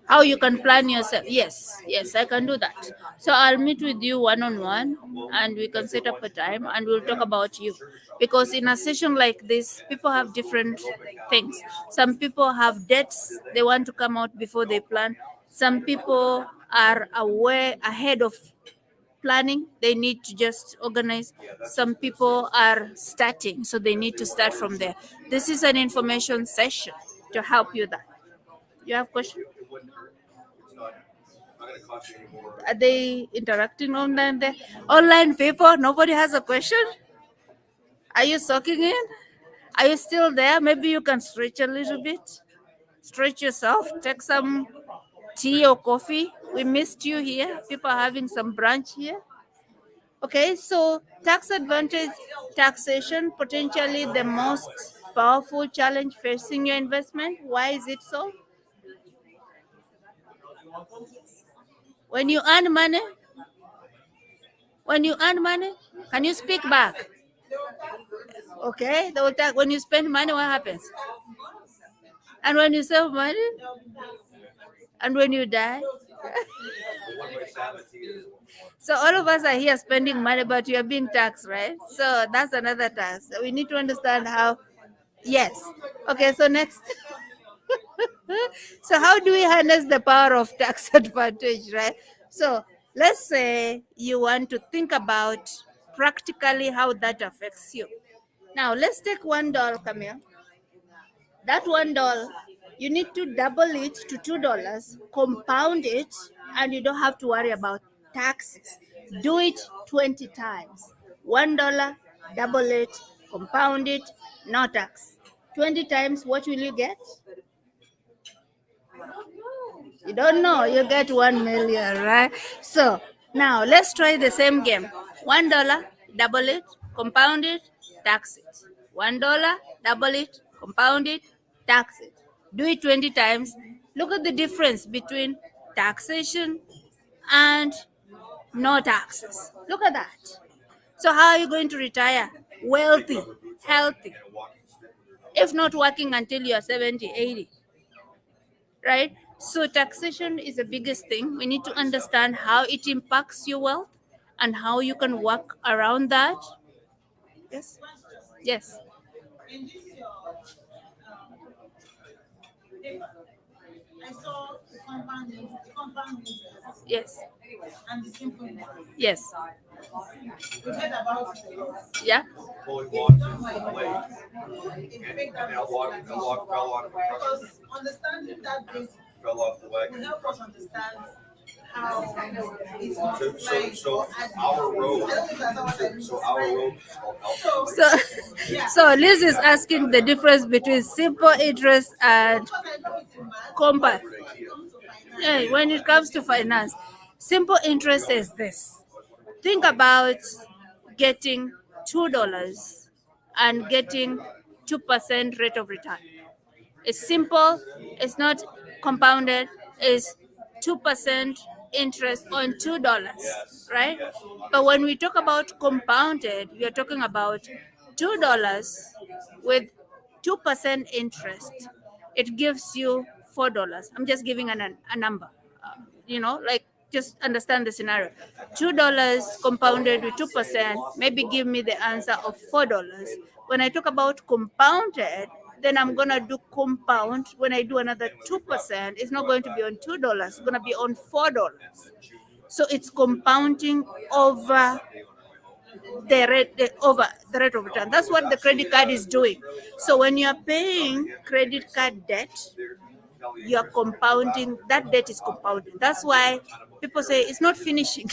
How you can plan yourself? Yes, I can do that. So I'll meet with you one on one, and we can set up a time and we'll talk about you, because in a session like this people have different things. Some people have debts they want to come out before they plan. Some people are aware ahead of planning, they need to just organize. Some people are starting, so they need to start from there. This is an information session to help you that. You have questions? Are they interacting online there? Online people, nobody has a question? Are you soaking in? Are you still there? Maybe you can stretch a little bit. Stretch yourself. Take some tea or coffee. We missed you here. People are having some brunch here. Okay, so tax advantage, taxation, potentially the most powerful challenge facing your investment. Why is it so? When you earn money, can you speak back? Okay, they will tax. When you spend money, what happens? And when you save money, and when you die. So all of us are here spending money, but you are being taxed, right? So that's another tax. We need to understand how. Yes. Okay. So next. So how do we harness the power of tax advantage, right? So let's say you want to think about practically how that affects you. Now let's take $1, Camille. That $1, you need to double it to $2, compound it, and you don't have to worry about taxes. Do it 20 times. $1, double it, compound it, no tax. 20 times, what will you get? You don't know, you get 1 million, right? So now let's try the same game. $1, double it, compound it, tax it. $1, double it, compound it, tax it. Do it 20 times. Look at the difference between taxation and no taxes. Look at that. So, how are you going to retire? Wealthy, healthy, if not working until you are 70, 80, right? So, taxation is the biggest thing. We need to understand how it impacts your wealth and how you can work around that. Yes. Yes. Yes. Yes. Yeah. So, so Liz is asking the difference between simple interest and compound. When it comes to finance, simple interest is this. Think about getting $2 and getting 2% rate of return. It's simple, it's not compounded, it's 2% interest on $2, right? But when we talk about compounded, we are talking about $2 with 2% interest. It gives you $4. I'm just giving a number, like just understand the scenario. $2 compounded with 2%, maybe give me the answer of $4. When I talk about compounded, then I'm gonna do compound. When I do another 2%, it's not going to be on $2, it's gonna be on $4. So it's compounding over the rate of return. That's what the credit card is doing. So when you're paying credit card debt, you're compounding. That debt is compounding. That's why people say it's not finishing.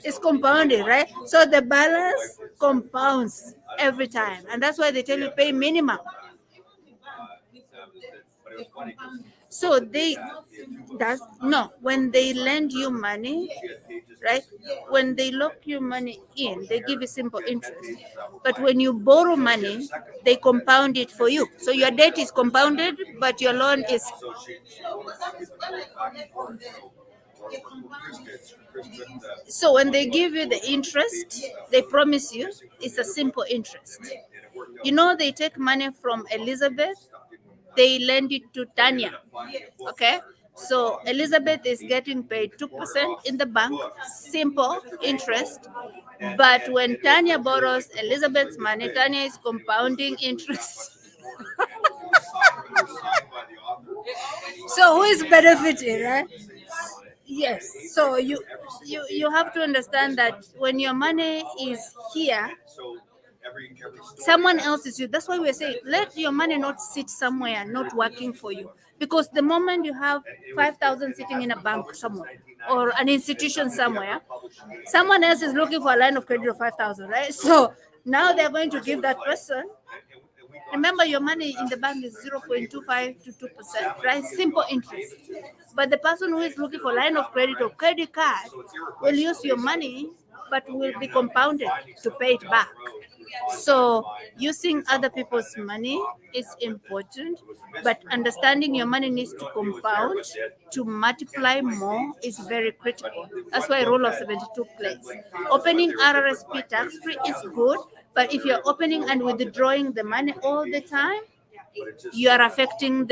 It's compounding, right? So the balance compounds every time, and that's why they tell you pay minimum. So they that's no when they lend you money, right? When they lock your money in, they give you simple interest. But when you borrow money, they compound it for you. So your debt is compounded, but your loan is. So when they give you the interest, they promise you it's a simple interest. They take money from Elizabeth, they lend it to Tanya. Okay? So Elizabeth is getting paid 2% in the bank, simple interest. But when Tanya borrows Elizabeth's money, Tanya is compounding interest. So who is benefiting, right? Yes. So you have to understand that when your money is here, someone else is you. That's why we're saying let your money not sit somewhere not working for you. Because the moment you have 5,000 sitting in a bank somewhere or an institution somewhere, someone else is looking for a line of credit of 5,000, right? So now they're going to give that person. Remember, your money in the bank is 0.25 to 2%, right? Simple interest. But the person who is looking for line of credit or credit card will use your money, but will be compounded to pay it back. So using other people's money is important, but understanding your money needs to compound to multiply more is very critical. That's why rule of 72 plays. Opening RRSP tax free is good, but if you're opening and withdrawing the money all the time, you are affecting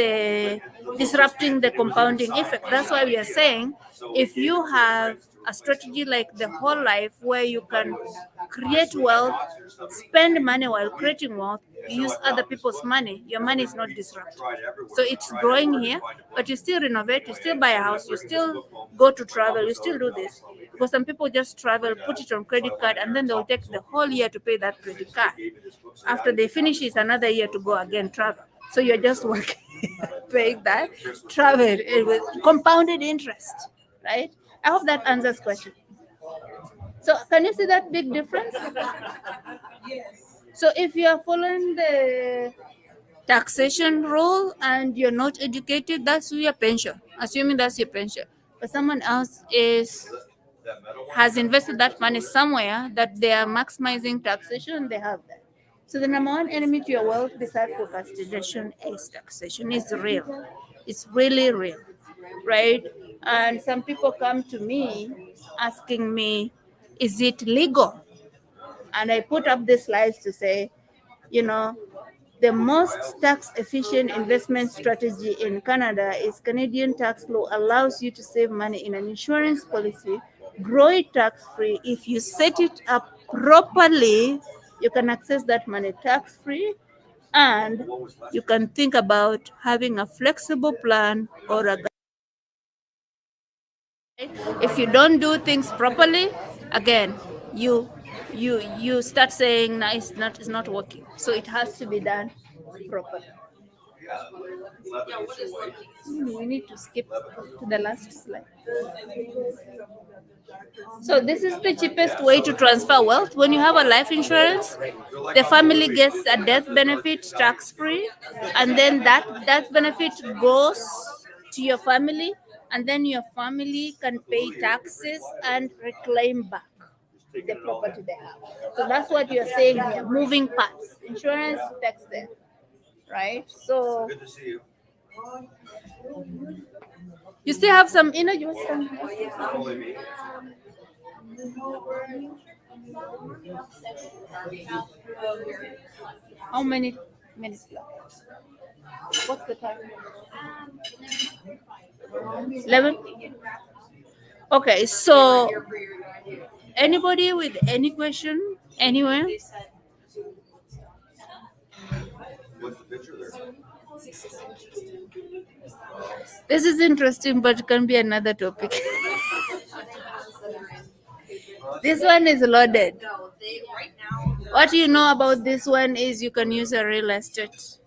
disrupting the compounding effect. That's why we are saying if you have a strategy like the whole life where you can create wealth, spend money while creating wealth, use other people's money, your money is not disrupted. So it's growing here, but you still renovate, you still buy a house, you still go to travel, you still do this. Because some people just travel, put it on credit card, and then they'll take the whole year to pay that credit card. After they finish, it's another year to go again travel. So you're just working, paying that travel with compounded interest, right? I hope that answers question. So can you see that big difference? So if you are following the taxation rule and you're not educated, that's your pension. Assuming that's your pension. But someone else is has invested that money somewhere that they are maximizing taxation, they have that. So the number one enemy to your wealth besides procrastination is taxation. It's real. It's really real, right? And some people come to me asking me, is it legal? And I put up the slides to say, you know, the most tax efficient investment strategy in Canada is Canadian tax law allows you to save money in an insurance policy, grow it tax free. If you set it up properly, you can access that money tax free, and you can think about having a flexible plan or a, if you don't do things properly, again, you start saying, no, it's not working. So it has to be done properly. We need to skip to the last slide. So this is the cheapest way to transfer wealth. When you have a life insurance, the family gets a death benefit tax free, and then that benefit goes to your family, and then your family can pay taxes and reclaim back the property they have. So that's what you're saying here, moving parts. Insurance tax there, right? So you still have some energy. How many minutes left? What's the time? 11. Okay, so anybody with any question anywhere? This is interesting, but it can be another topic. This one is loaded. What you know about this one is you can use a real estate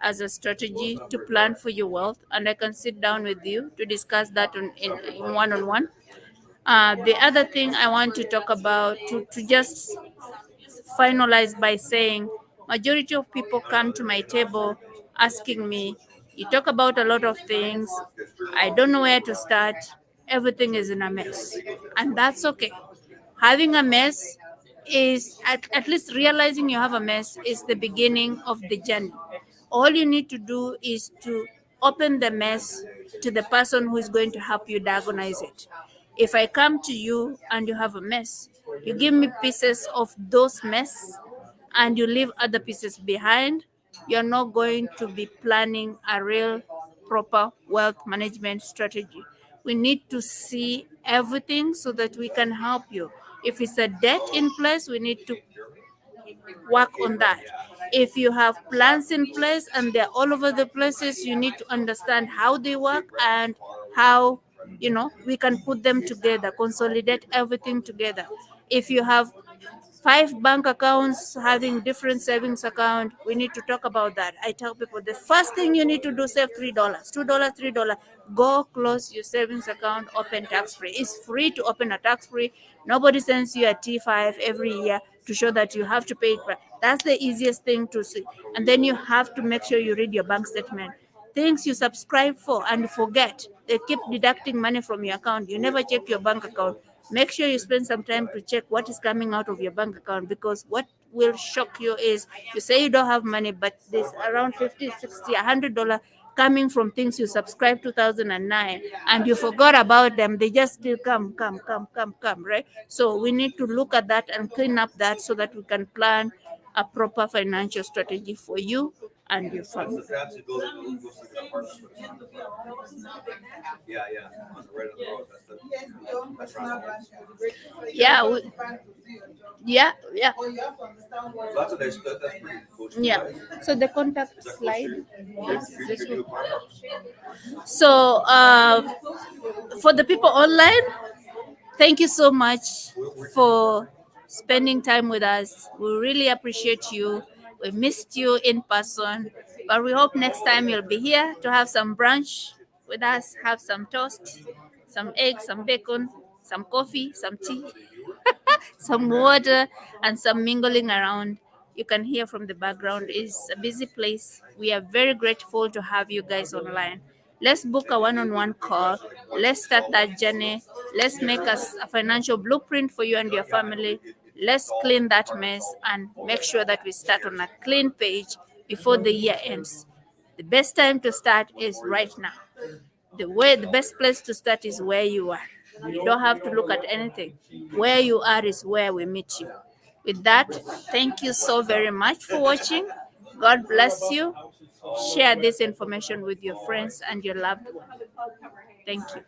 as a strategy to plan for your wealth, and I can sit down with you to discuss that in one-on-one. The other thing I want to talk about, to just finalize by saying, majority of people come to my table asking me, you talk about a lot of things, I don't know where to start, everything is in a mess. And that's okay. Having a mess is, at least realizing you have a mess is the beginning of the journey. All you need to do is to open the mess to the person who is going to help you diagnose it. If I come to you and you have a mess, you give me pieces of those mess and you leave other pieces behind, you're not going to be planning a real proper wealth management strategy. We need to see everything so that we can help you. If it's a debt in place, we need to work on that. If you have plans in place and they're all over the places, you need to understand how they work and how, we can put them together, consolidate everything together. If you have 5 bank accounts having different savings account, we need to talk about that. I tell people the first thing you need to do, save $3, $2, $3. Go close your savings account, open tax free. It's free to open a tax free. Nobody sends you a T5 every year to show that you have to pay it back. That's the easiest thing to see. And then you have to make sure you read your bank statement. Things you subscribe for and forget, they keep deducting money from your account. You never check your bank account. Make sure you spend some time to check what is coming out of your bank account, because what will shock you is you say you don't have money, but there's around 50, 60, $100 coming from things you subscribed 2009 and you forgot about them. They just still come, right? So we need to look at that and clean up that so that we can plan a proper financial strategy for you and your family. Yeah, yeah. Yeah. So the contact slide is this one. So for the people online, thank you so much for spending time with us. We really appreciate you. We missed you in person, but we hope next time you'll be here to have some brunch with us, have some toast, some eggs, some bacon, some coffee, some tea, some water, and some mingling around. You can hear from the background. It's a busy place. We are very grateful to have you guys online. Let's book a one-on-one call. Let's start that journey. Let's make us a financial blueprint for you and your family. Let's clean that mess and make sure that we start on a clean page before the year ends. The best time to start is right now. The best place to start is where you are. You don't have to look at anything. Where you are is where we meet you. With that, thank you so very much for watching. God bless you. Share this information with your friends and your loved ones. Thank you.